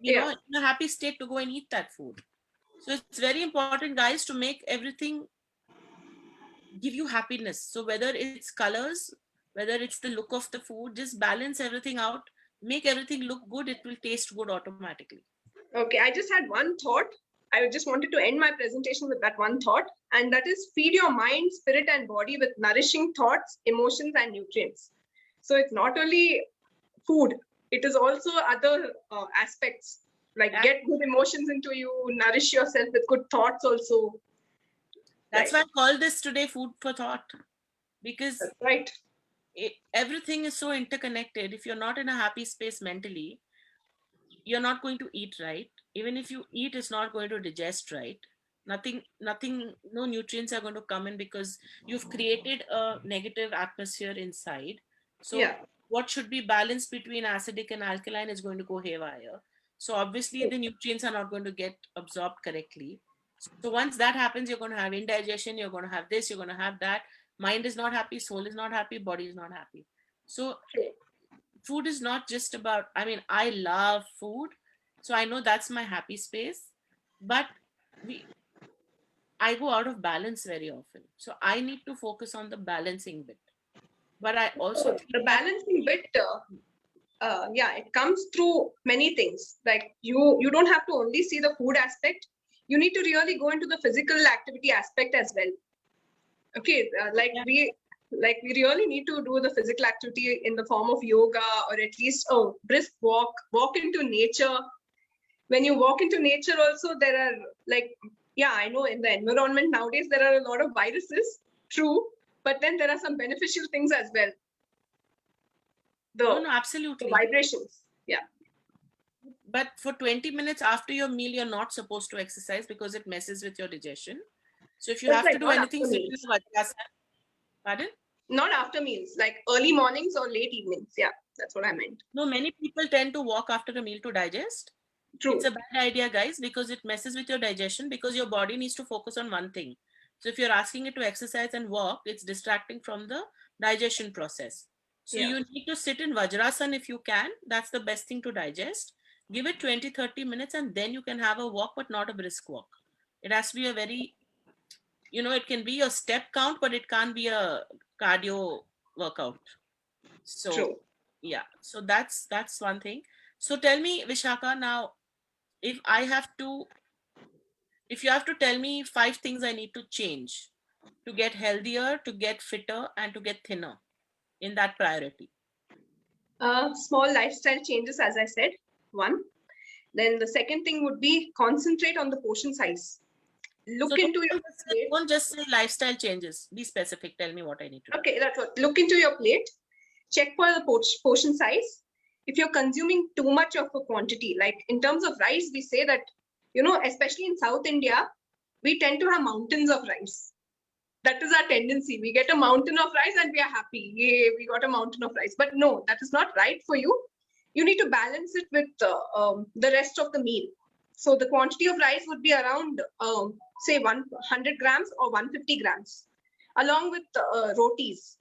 in a happy state to go and eat that food. So it's very important, guys, to make everything give you happiness. So whether it's colors, whether it's the look of the food, just balance everything out, make everything look good, it will taste good automatically.
Okay, I just had one thought. I just wanted to end my presentation with that one thought, and that is feed your mind, spirit, and body with nourishing thoughts, emotions, and nutrients. So it's not only food, it is also other aspects, like get good emotions into you, nourish yourself with good thoughts also.
That's why I call this today food for thought, because
that's right.
Everything is so interconnected. If you're not in a happy space mentally, you're not going to eat right. Even if you eat, it's not going to digest right. Nothing, no nutrients are going to come in because you've created a negative atmosphere inside. So what should be balanced between acidic and alkaline is going to go haywire. So obviously the nutrients are not going to get absorbed correctly. So once that happens, you're going to have indigestion, you're going to have this, you're going to have that. Mind is not happy, soul is not happy, body is not happy. So food is not just about, I mean, I love food, so I know that's my happy space, but I go out of balance very often, so I need to focus on the balancing bit. But I also
the balancing bit, it comes through many things. Like you don't have to only see the food aspect, you need to really go into the physical activity aspect as well. Okay, we really need to do the physical activity in the form of yoga, or at least a brisk walk into nature. When you walk into nature also, there are I know in the environment nowadays there are a lot of viruses, true, but then there are some beneficial things as well.
No, absolutely.
The vibrations, yeah.
But for 20 minutes after your meal, you're not supposed to exercise because it messes with your digestion. So if you have to do anything, pardon?
Not after meals, like early mornings or late evenings. Yeah, that's what I meant.
No, many people tend to walk after a meal to digest.
True.
It's a bad idea, guys, because it messes with your digestion, because your body needs to focus on one thing. So if you're asking it to exercise and walk, it's distracting from the digestion process. So you need to sit in Vajrasan if you can. That's the best thing to digest. Give it 20-30 minutes and then you can have a walk, but not a brisk walk. It has to be a very, it can be a step count, but it can't be a cardio workout. So
True.
Yeah, so that's one thing. So tell me, Vishakha, now if you have to tell me 5 things I need to change to get healthier, to get fitter, and to get thinner in that priority.
Small lifestyle changes, as I said, one. Then the second thing would be concentrate on the portion size. look
So
into your plate.
don't just say lifestyle changes. Be specific. Tell me what I need to do.
Okay, that's what. Look into your plate. Check for the portion size. If you're consuming too much of a quantity, like in terms of rice, we say that, especially in South India, we tend to have mountains of rice. That is our tendency. We get a mountain of rice and we are happy. Yay, we got a mountain of rice. But no, that is not right for you. You need to balance it with the rest of the meal. So the quantity of rice would be around, say, 100 grams or 150 grams, along with rotis,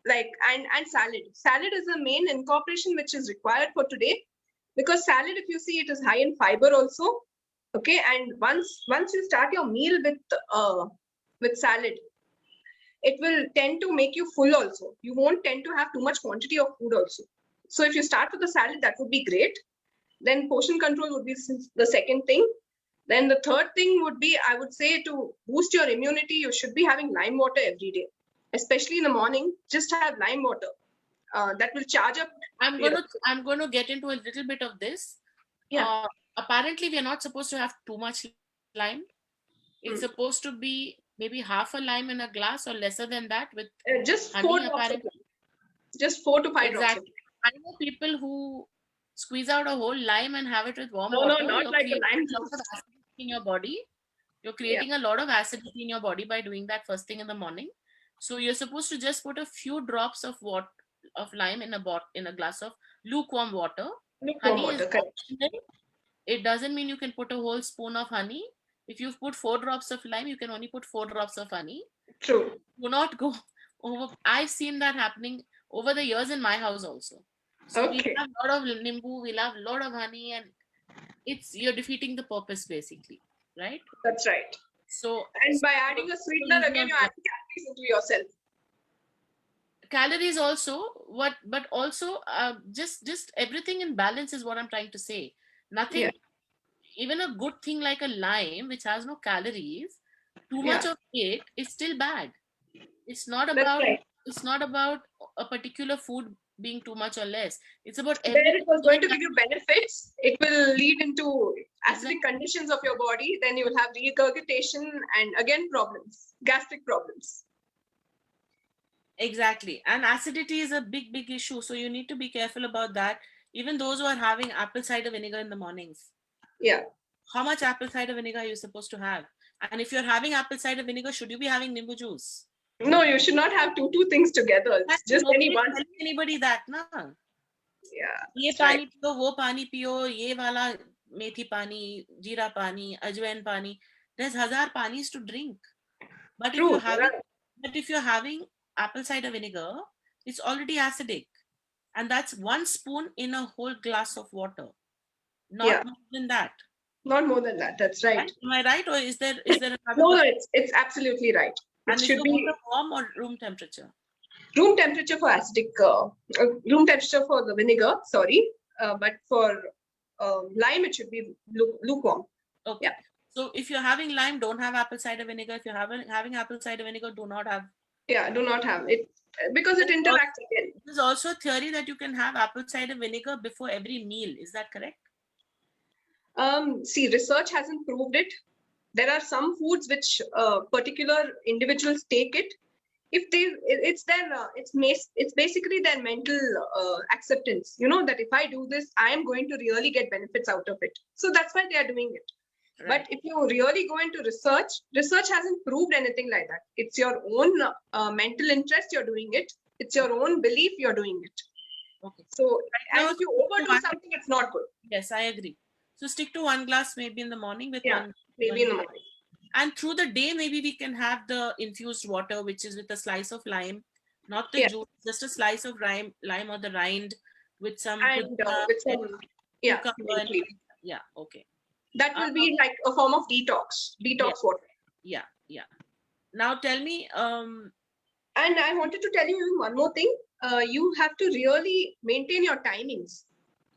and salad. Salad is the main incorporation which is required for today, because salad, if you see, it is high in fiber also. Okay, and once you start your meal with salad, it will tend to make you full also. You won't tend to have too much quantity of food also. So if you start with the salad, that would be great. Then portion control would be the second thing. Then the third thing would be, I would say, to boost your immunity, you should be having lime water every day, especially in the morning. Just have lime water. That will charge up.
I'm going to get into a little bit of this.
Yeah.
Apparently, we are not supposed to have too much lime. It's supposed to be maybe half a lime in a glass or lesser than that with
just
honey,
4 drops of lime. Just 4 to 5 drops of lime.
I know people who squeeze out a whole lime and have it with warm
water.
water.
No, not like a lime
juice. In your body. You're creating a lot of acidity in your body by doing that first thing in the morning. So you're supposed to just put a few drops of lime in a glass of lukewarm water. Honey is optional. It doesn't mean you can put a whole spoon of honey. If you've put 4 drops of lime, you can only put 4 drops of honey.
True.
Do not go over. I've seen that happening over the years in my house also. So we have a lot of nimbu, we'll have a lot of honey, and you're defeating the purpose basically, right?
That's right.
So
and by adding a sweetener, again, you're adding calories into yourself.
Calories also, but also just everything in balance is what I'm trying to say. Nothing, even a good thing like a lime, which has no calories, too much of it is still bad. It's not about it's not about a particular food being too much or less. It's about everything.
It was going to give you benefits. It will lead into acidic conditions of your body. Then you will have regurgitation and again problems, gastric problems.
Exactly. And acidity is a big issue. So you need to be careful about that. Even those who are having apple cider vinegar in the mornings.
Yeah.
How much apple cider vinegar are you supposed to have? And if you're having apple cider vinegar, should you be having nimbu juice?
No, you should not have two things together. It's just
anybody that, na?
Yeah.
Ye pani piyo, wo pani piyo, ye wala methi pani, jeera pani, ajwain pani. There's 1,000 panis to drink. But if you're having apple cider vinegar, it's already acidic. And that's 1 spoon in a whole glass of water. Not more than that.
Not more than that. That's right.
Am I right? Or is there another?
No, it's absolutely right.
And it should be warm or room temperature?
Room temperature for acidic, room temperature for the vinegar, sorry. But for lime, it should be lukewarm.
Okay. Yeah. So if you're having lime, don't have apple cider vinegar. If you're having apple cider vinegar, do not have.
Yeah, do not have it because it interacts again.
There's also a theory that you can have apple cider vinegar before every meal. Is that correct?
See, research hasn't proved it. There are some foods which particular individuals take it. It's basically their mental acceptance. You know that if I do this, I am going to really get benefits out of it. So that's why they are doing it. Right. But if you really go into research hasn't proved anything like that. It's your own mental interest you're doing it. It's your own belief you're doing it. Okay. So and if you overdo something, it's not good.
Yes, I agree. So stick to 1 glass maybe in the morning with one.
Maybe in the morning.
And through the day, maybe we can have the infused water, which is with a slice of lime, not the juice, just a slice of lime or the rind with some. Okay.
That will be like a form of detox water.
Yeah. Now tell me.
And I wanted to tell you one more thing. You have to really maintain your timings.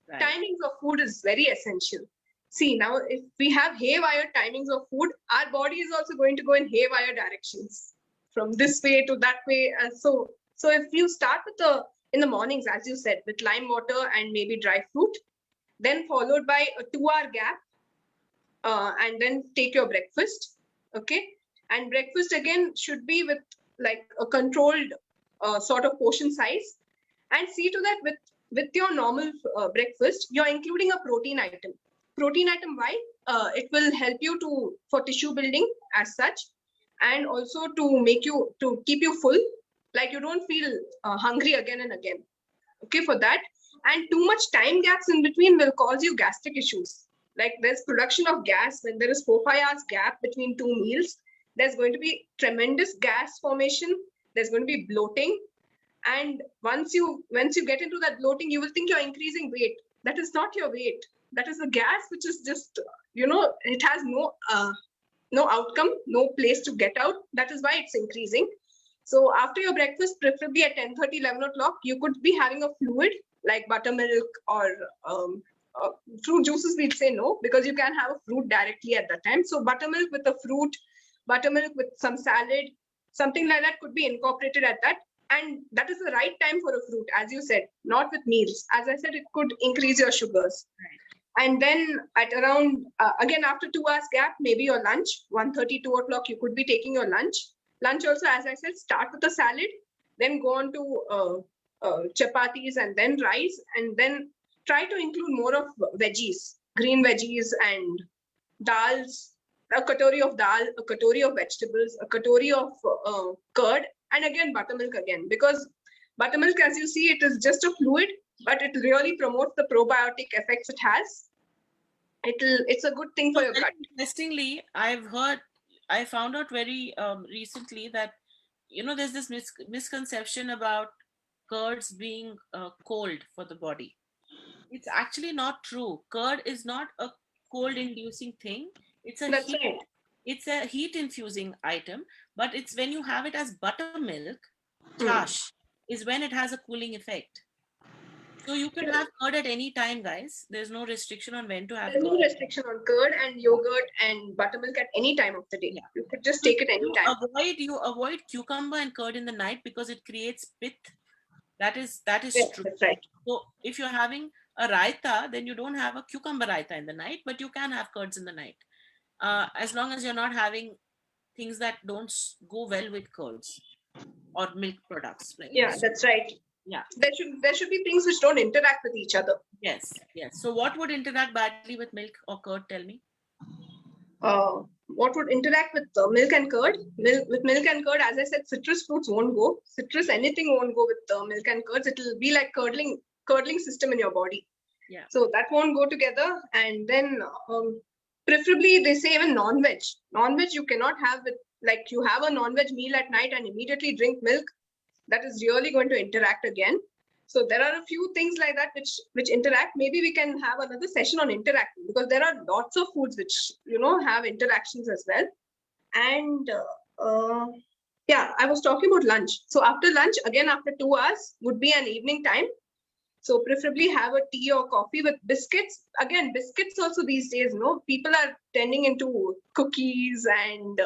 Right. Timings of food is very essential. See, now if we have haywire timings of food, our body is also going to go in haywire directions from this way to that way. And so if you start with in the mornings, as you said, with lime water and maybe dry fruit, then followed by a 2-hour gap, and then take your breakfast. Okay, and breakfast again should be with like a controlled sort of portion size, and see to that with your normal breakfast you're including a protein item. Protein item, why? It will help you to for tissue building as such, and also to make you to keep you full, like you don't feel hungry again and again. Okay, for that. And too much time gaps in between will cause you gastric issues. Like there's production of gas when there is 4-5 hours gap between two meals. There's going to be tremendous gas formation. There's going to be bloating, and once you get into that bloating, you will think you're increasing weight. That is not your weight. That is the gas, which is just it has no outcome, no place to get out. That is why it's increasing. So after your breakfast, preferably at 10:30, 11 o'clock, you could be having a fluid like buttermilk or fruit juices. We'd say no, because you can have a fruit directly at that time. So buttermilk with a fruit, buttermilk with some salad, something like that could be incorporated at that. And that is the right time for a fruit, as you said, not with meals. As I said, it could increase your sugars. And then at around, again, after 2 hours gap, maybe your lunch, 1:30, 2 o'clock, you could be taking your lunch. Lunch also, as I said, start with a salad, then go on to chapatis and then rice, and then try to include more of veggies, green veggies and dals, a katori of dal, a katori of vegetables, a katori of curd, and again buttermilk again, because buttermilk, as you see, it is just a fluid, but it really promotes the probiotic effects it has. It's a good thing for your gut.
Interestingly, I found out very recently that there's this misconception about curds being cold for the body. It's actually not true. Curd is not a cold inducing thing. It's a
That's
heat.
right.
It's a heat infusing item, but it's when you have it as buttermilk,
Hmm.
chash, is when it has a cooling effect. So you can have curd at any time, guys. There's no restriction on when to have
There's no
curd.
restriction on curd and yogurt and buttermilk at any time of the day.
Yeah.
You could just
So
take it anytime.
you avoid cucumber and curd in the night because it creates pith. That is
Yes,
true.
that's right.
So if you're having a raita, then you don't have a cucumber raita in the night, but you can have curds in the night. As long as you're not having things that don't go well with curds or milk products, right?
Yeah, that's right.
Yeah.
There should be things which don't interact with each other.
Yes. So what would interact badly with milk or curd? Tell me.
What would interact with milk and curd? With milk and curd, as I said, citrus fruits won't go. Citrus, anything won't go with milk and curds. It'll be like curdling system in your body.
Yeah.
So that won't go together. And then preferably they say even non-veg. Non-veg you cannot have with, like you have a non-veg meal at night and immediately drink milk. That is really going to interact again. So there are a few things like that which interact. Maybe we can have another session on interacting, because there are lots of foods which have interactions as well. And yeah, I was talking about lunch. So after lunch, again after 2 hours would be an evening time. So preferably have a tea or coffee with biscuits. Again, biscuits also these days, people are tending into cookies and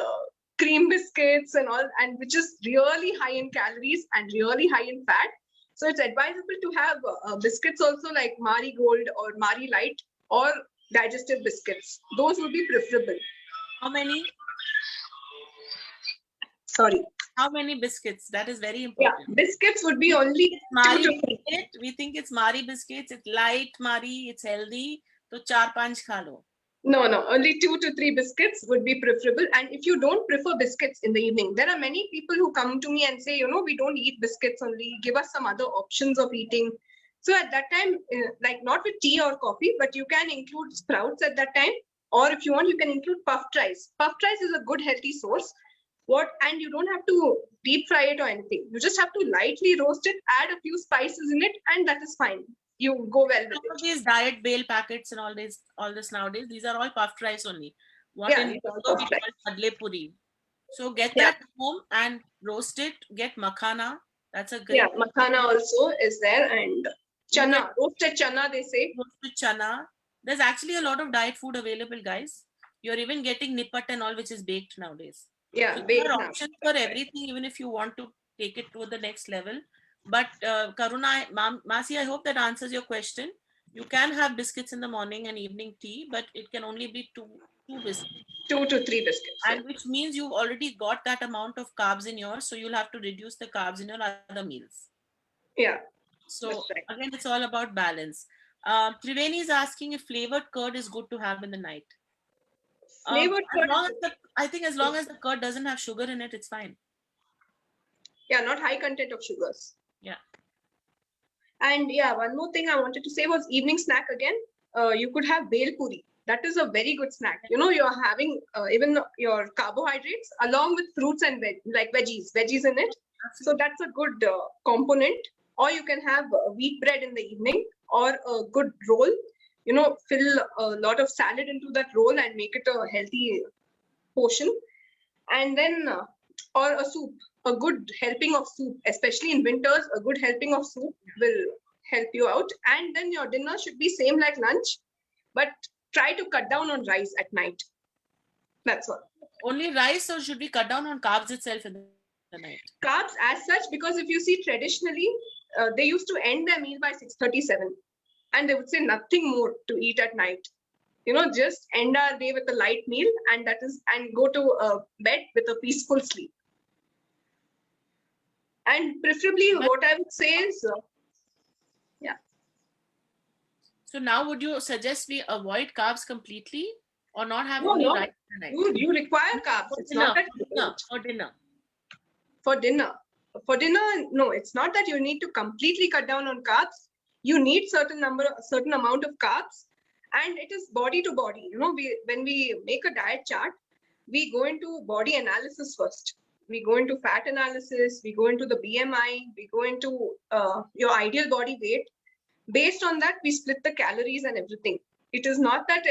cream biscuits and all, and which is really high in calories and really high in fat. So it's advisable to have biscuits also, like Marigold or Mari Light or digestive biscuits. Those would be preferable.
How many?
Sorry.
How many biscuits? That is very important.
Yeah, biscuits would be only
Mari
2 to 3.
biscuit. We think it's Mari biscuits. It's light Mari. It's healthy. So 4-5 kha lo.
No, only 2 to 3 biscuits would be preferable. And if you don't prefer biscuits in the evening, there are many people who come to me and say, we don't eat biscuits only, give us some other options of eating. So at that time, like not with tea or coffee, but you can include sprouts at that time. Or if you want, you can include puffed rice. Puffed rice is a good healthy source. And you don't have to deep fry it or anything. You just have to lightly roast it, add a few spices in it, and that is fine. You go well with
All
it.
these diet bale packets and all this nowadays, these are all puffed rice only. What
Yeah,
in
these are
Bangalore we
puffed
call kadle puri. So get
Yeah.
that home and roast it. Get makhana. That's a great.
Yeah, makhana also is there, and chana, roasted chana, they say.
roasted chana. There's actually a lot of diet food available, guys. You're even getting nippat and all, which is baked nowadays.
Yeah,
So
baked
there are
now.
options for everything, even if you want to take it to the next level. But Karuna, Masi, I hope that answers your question. You can have biscuits in the morning and evening tea, but it can only be two biscuits.
2 to 3 biscuits.
And which means you've already got that amount of carbs in yours, so you'll have to reduce the carbs in your other meals.
Yeah,
So
that's right.
again, it's all about balance. Triveni is asking if flavored curd is good to have in the night.
Flavored
As
curd
long
is
as I think as long as the curd doesn't have sugar in it, it's fine.
yeah, not high content of sugars.
Yeah.
And yeah, one more thing I wanted to say was evening snack again. You could have bel puri. That is a very good snack. You know, you're having even your carbohydrates along with fruits and veggies in it. So that's a good component. Or you can have wheat bread in the evening or a good roll. You know, fill a lot of salad into that roll and make it a healthy portion. And then, or a soup, a good helping of soup, especially in winters, a good helping of soup will help you out. And then your dinner should be same like lunch, but try to cut down on rice at night. That's all.
Only rice, or should we cut down on carbs itself in the night?
Carbs as such, because if you see traditionally, they used to end their meal by 6:37, and they would say nothing more to eat at night. You know, just end our day with a light meal, and go to bed with a peaceful sleep. And preferably, what I would say is, yeah.
So now, would you suggest we avoid carbs completely, or not have
No,
only
no.
rice in the night?
You require carbs.
For
It's
dinner,
not that
for dinner.
for dinner. For dinner, no, it's not that you need to completely cut down on carbs. You need certain amount of carbs, and it is body to body. You know, when we make a diet chart, we go into body analysis first. We go into fat analysis. We go into the BMI. We go into your ideal body weight. Based on that, we split the calories and everything. It is not that,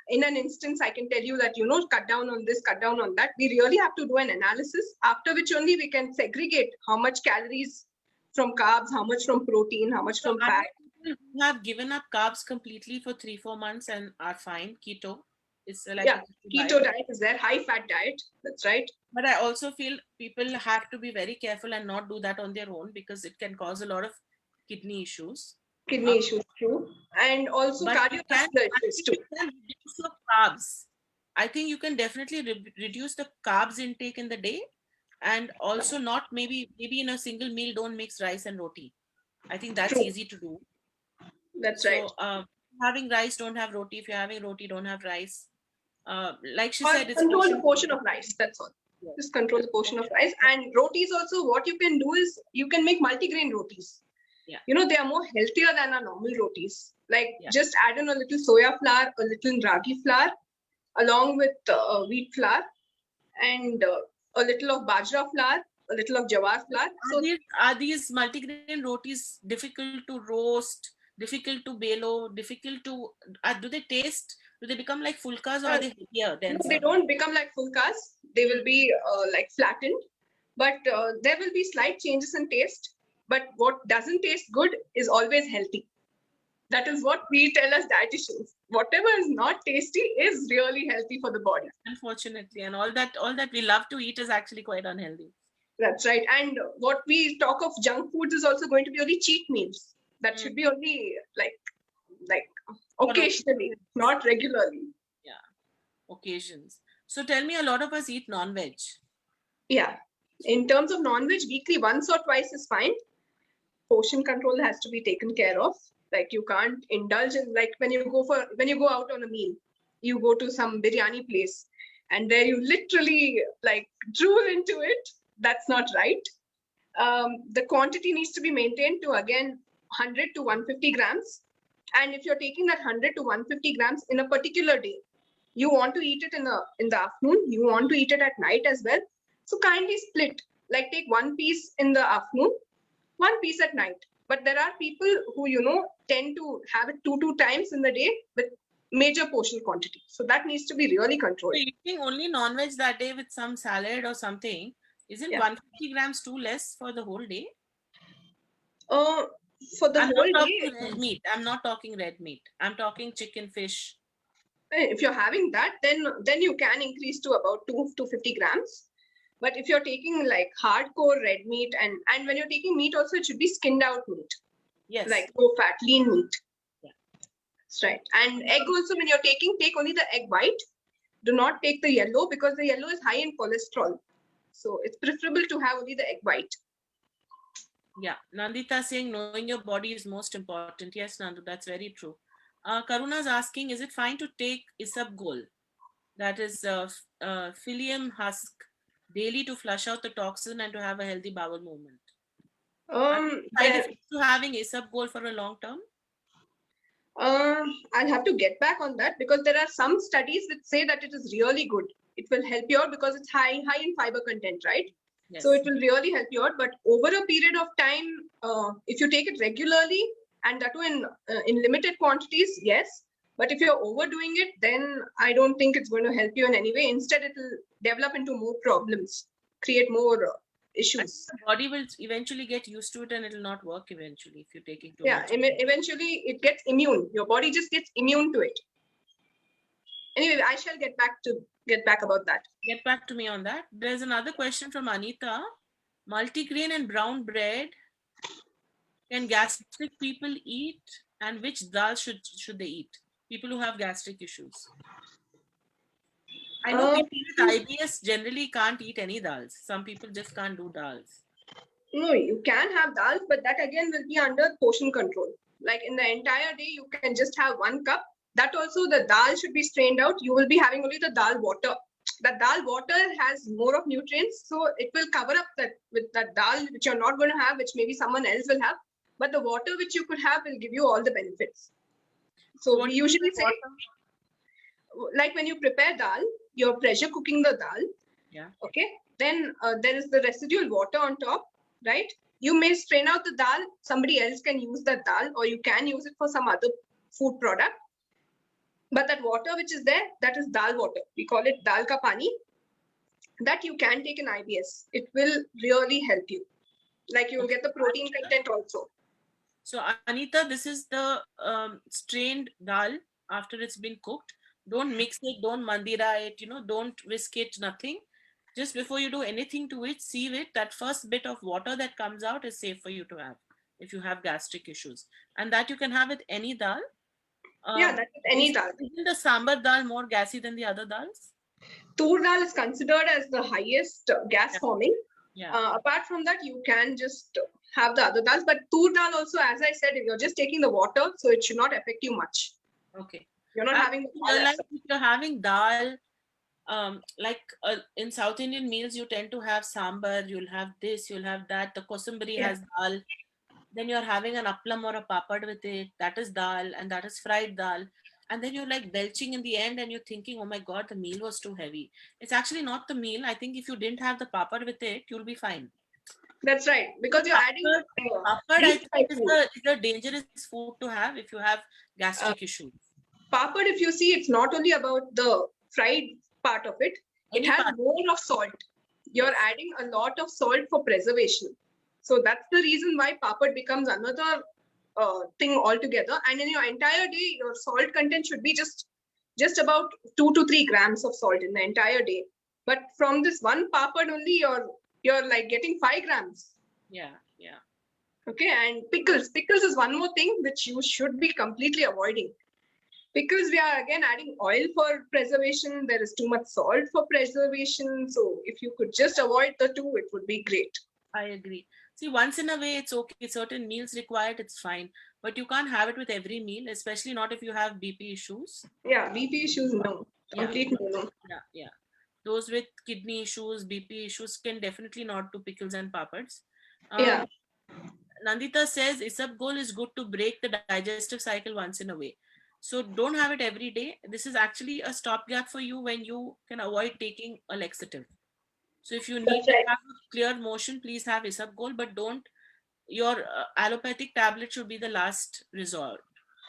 in an instance, I can tell you that, cut down on this, cut down on that. We really have to do an analysis, after which only we can segregate how much calories from carbs, how much from protein, how much from fat.
People who have given up carbs completely for 3-4 months and are fine. Keto is like
keto diet is there, high fat diet. That's right.
But I also feel people have to be very careful and not do that on their own, because it can cause a lot of kidney issues.
Kidney issues too, and also cardiovascular issues too.
You can reduce your carbs. I think you can definitely reduce the carbs intake in the day, and also not maybe in a single meal don't mix rice and roti. I think that's easy to do.
That's right.
Having rice, don't have roti. If you're having roti, don't have rice. Like she
or
said, it's
control the portion of rice. That's all. Yeah. Just control the portion of rice. And rotis also, what you can do is you can make multigrain rotis.
Yeah.
You know, they are more healthier than our normal rotis. Like just add in a little soya flour, a little ragi flour, along with wheat flour, and a little of bajra flour, a little of jawar flour.
Are these multigrain rotis difficult to roast, difficult to belo, difficult to? Do they taste? Do they become like fulkas, or are they heavier?
No, they don't become like fulkas. They will be like flattened, but there will be slight changes in taste. But what doesn't taste good is always healthy. That is what we tell as dietitians. Whatever is not tasty is really healthy for the body.
Unfortunately, and all that we love to eat is actually quite unhealthy.
That's right. And what we talk of junk foods is also going to be only cheat meals. That should be only like occasionally, not regularly.
Yeah, occasions. So tell me, a lot of us eat non-veg.
Yeah. In terms of non-veg, weekly once or twice is fine. Portion control has to be taken care of. Like you can't indulge in, like when you go out on a meal, you go to some biryani place and there you literally like drool into it. That's not right. The quantity needs to be maintained to, again, 100 to 150 grams. And if you're taking that 100 to 150 grams in a particular day, you want to eat it in the afternoon, you want to eat it at night as well. So kindly split, like take one piece in the afternoon, one piece at night. But there are people who, tend to have it two times in the day with major portion quantity. So that needs to be really controlled.
So eating only non-veg that day with some salad or something, isn't 150 grams too less for the whole day?
For the whole day.
Red meat. I'm not talking red meat. I'm talking chicken, fish.
If you're having that, then you can increase to about 250 grams. But if you're taking like hardcore red meat, and when you're taking meat also, it should be skinned out meat.
Yes.
Like low fat, lean meat.
Yeah.
That's right. And egg also, when you're take only the egg white. do not take the yellow because the yellow is high in cholesterol. So it's preferable to have only the egg white.
Yeah, Nandita saying knowing your body is most important. Yes, Nandu, that's very true. Karuna's asking, is it fine to take isabgol, that is psyllium husk, daily to flush out the toxin and to have a healthy bowel movement? Are there side
There,
effects to having isabgol for a long term?
I'll have to get back on that because there are some studies which say that it is really good. It will help you out because it's high in fiber content, right?
Yes.
So it will really help you out. But over a period of time, if you take it regularly and that too in limited quantities, yes. But if you're overdoing it, then I don't think it's going to help you in any way. Instead, it will develop into more problems, create more issues.
The body will eventually get used to it and it will not work eventually if you're taking too
Yeah,
much.
eventually it gets immune. Your body just gets immune to it. Anyway, I shall get back about that.
Get back to me on that. There's another question from Anita. Multigrain and brown bread, can gastric people eat, and which dal should they eat? People who have gastric issues. I know
Um,
people with IBS generally can't eat any dals. Some people just can't do dals.
no, you can have dals, but that again will be under portion control. Like in the entire day, you can just have 1 cup. That also the dal should be strained out. You will be having only the dal water. The dal water has more of nutrients, so it will cover up that with that dal which you're not going to have, which maybe someone else will have. But the water which you could have will give you all the benefits. So
What
we
do you
usually
mean
say,
water?
like when you prepare dal, you're pressure cooking the dal.
Yeah.
Okay. Then there is the residual water on top, right? You may strain out the dal. Somebody else can use that dal, or you can use it for some other food product. But that water which is there, that is dal water. We call it dal ka pani. That you can take in IBS. It will really help you. Like you will get the protein content also.
So Anita, this is the strained dal after it's been cooked. Don't mix it, don't mandira it, don't whisk it, nothing. Just before you do anything to it, sieve it. That first bit of water that comes out is safe for you to have if you have gastric issues. And that you can have with any dal.
Yeah, that is any dal.
Isn't the sambar dal more gassy than the other dals?
Tur dal is considered as the highest gas forming.
Yeah.
Apart from that, you can just have the other dals. But tur dal also, as I said, you're just taking the water, so it should not affect you much.
Okay.
You're not having
like if you're having dal, in South Indian meals, you tend to have sambar, you'll have this, you'll have that. The kosumbari has dal. Then you're having an appam or a papad with it. That is dal, and that is fried dal. And then you're like belching in the end, and you're thinking, oh my God, the meal was too heavy. It's actually not the meal. I think if you didn't have the papad with it, you'll be fine.
That's right, because you're adding
papad, I think, is a dangerous food to have if you have gastric issues.
Papad, if you see, it's not only about the fried part of it. It has more of salt. You're adding a lot of salt for preservation. So that's the reason why papad becomes another thing altogether. And in your entire day, your salt content should be just about 2 to 3 grams of salt in the entire day. But from this one papad only, you're like getting 5 grams.
Yeah.
Okay, and pickles. Pickles is one more thing which you should be completely avoiding. Because we are again adding oil for preservation, there is too much salt for preservation. So if you could just avoid the two, it would be great.
I agree. See, once in a way, it's okay. Certain meals required, it's fine. But you can't have it with every meal, especially not if you have BP issues.
Yeah, BP issues, no. Complete no.
Yeah. Those with kidney issues, BP issues can definitely not do pickles and papads.
Yeah.
Nandita says isabgol is good to break the digestive cycle once in a way. So don't have it every day. This is actually a stopgap for you when you can avoid taking a laxative. So if you need to have a clear motion, please have isabgol, but don't. Your allopathic tablet should be the last resort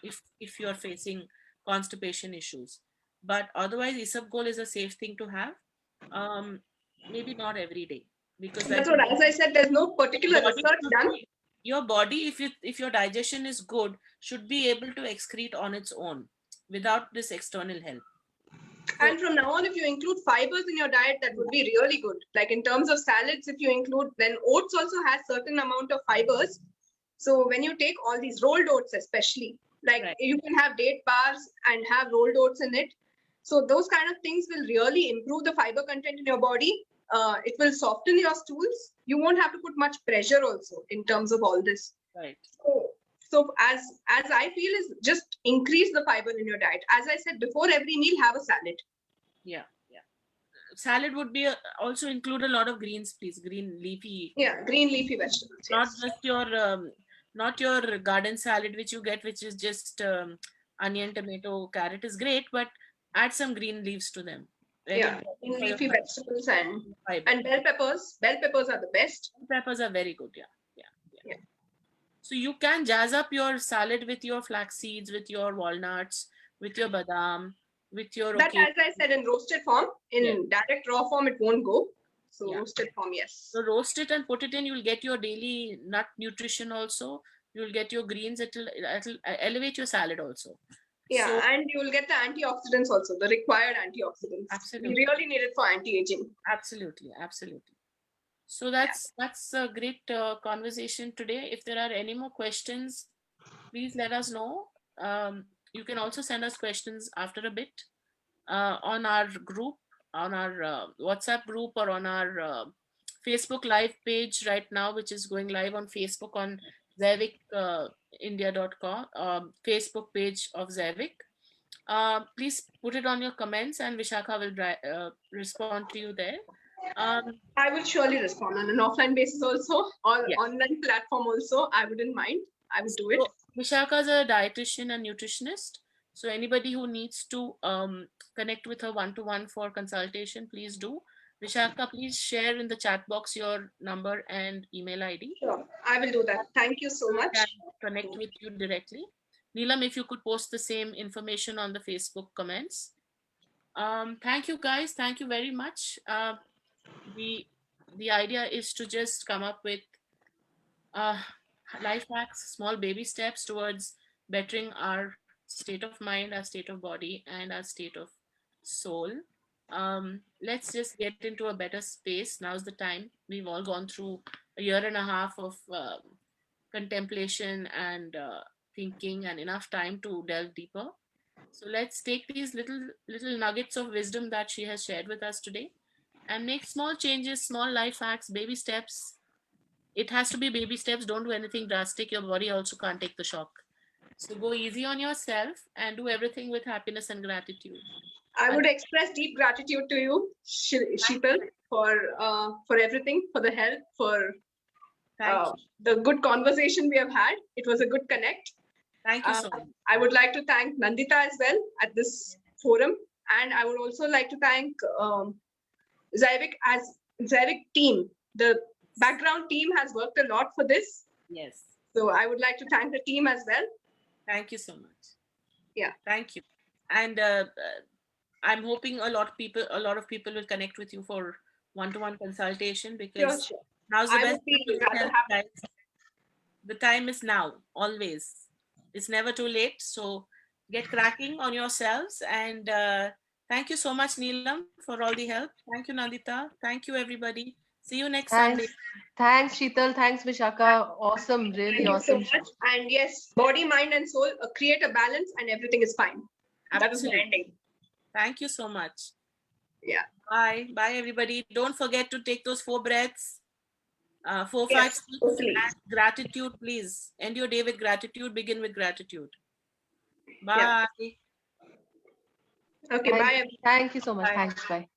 if you're facing constipation issues. But otherwise, isabgol is a safe thing to have. Maybe not every day, because
that's what, as I said, there's no particular research done.
Your body, if your digestion is good, should be able to excrete on its own without this external help.
And from now on, if you include fibers in your diet, that would be really good. Like in terms of salads, if you include, then oats also has certain amount of fibers. So when you take all these rolled oats, especially, like you can have date bars and have rolled oats in it. So those kind of things will really improve the fiber content in your body. It will soften your stools. You won't have to put much pressure also in terms of all this.
Right.
So as I feel is just increase the fiber in your diet. As I said before, every meal have a salad.
Yeah. Salad would be also include a lot of greens, please. Green leafy.
Yeah, green leafy vegetables.
Not
Yes.
just your not your garden salad which you get, which is just onion, tomato, carrot is great, but add some green leaves to them. Very
Yeah,
important
green
for your
leafy vegetables and
fiber.
bell peppers. Bell peppers are the best.
Peppers are very good. Yeah.
Yeah.
So you can jazz up your salad with your flax seeds, with your walnuts, with your badam, with your
That, as I said, in roasted form. In direct raw form, it won't go. So roasted form, yes.
So roast it and put it in. You'll get your daily nut nutrition also. You'll get your greens. It'll elevate your salad also.
Yeah,
So,
and you will get the antioxidants also, the required antioxidants.
Absolutely.
We really need it for anti-aging.
Absolutely. So that's a great conversation today. If there are any more questions, please let us know. You can also send us questions after a bit on our group, on our WhatsApp group, or on our Facebook live page right now, which is going live on Facebook on Zaivic India.com, Facebook page of Zaivic. Please put it on your comments and Vishakha will respond to you there.
I will surely respond on an offline basis also, or online platform also. I wouldn't mind. I would do it.
So, Vishakha is a dietitian and nutritionist. So anybody who needs to connect with her one-to-one for consultation, please do. Vishakha, please share in the chat box your number and email ID.
Sure, I will do that. Thank you so much.
Can connect with you directly. Neelam, if you could post the same information on the Facebook comments. Thank you guys. Thank you very much. The idea is to just come up with life hacks, small baby steps towards bettering our state of mind, our state of body, and our state of soul. Let's just get into a better space. Now's the time. We've all gone through a year and a half of contemplation and thinking, and enough time to delve deeper. So let's take these little nuggets of wisdom that she has shared with us today and make small changes, small life hacks, baby steps. It has to be baby steps. Don't do anything drastic. Your body also can't take the shock. So go easy on yourself and do everything with happiness and gratitude.
I would express deep gratitude to you, Sheetal, for everything, for the help, for the good conversation we have had. It was a good connect.
Thank you so much.
I would like to thank Nandita as well at this forum, and I would also like to thank Zaivic team. The background team has worked a lot for this.
Yes.
So I would like to thank the team as well.
Thank you so much.
Yeah.
Thank you. And I'm hoping a lot of people will connect with you for one-to-one consultation, because
sure.
Now's the
I
best
would be
time
rather
to help, guys. The time is now, always. It's never too late. So get cracking on yourselves. And thank you so much, Neelam, for all the help. Thank you, Nandita. Thank you, everybody. See you next Sunday.
Thanks, Sheetal. Thanks, Vishakha. Awesome. Really awesome.
Thank you so much. And yes, body, mind, and soul create a balance, and everything is fine. That is the ending.
Thank you so much.
Yeah.
Bye. Bye, everybody. Don't forget to take those 4 breaths. 4, 5, 6.
Totally.
And gratitude, please. End your day with gratitude. Begin with gratitude. Bye.
Yeah. Okay, bye.
Thank you so much.
Bye.
Thanks. Bye.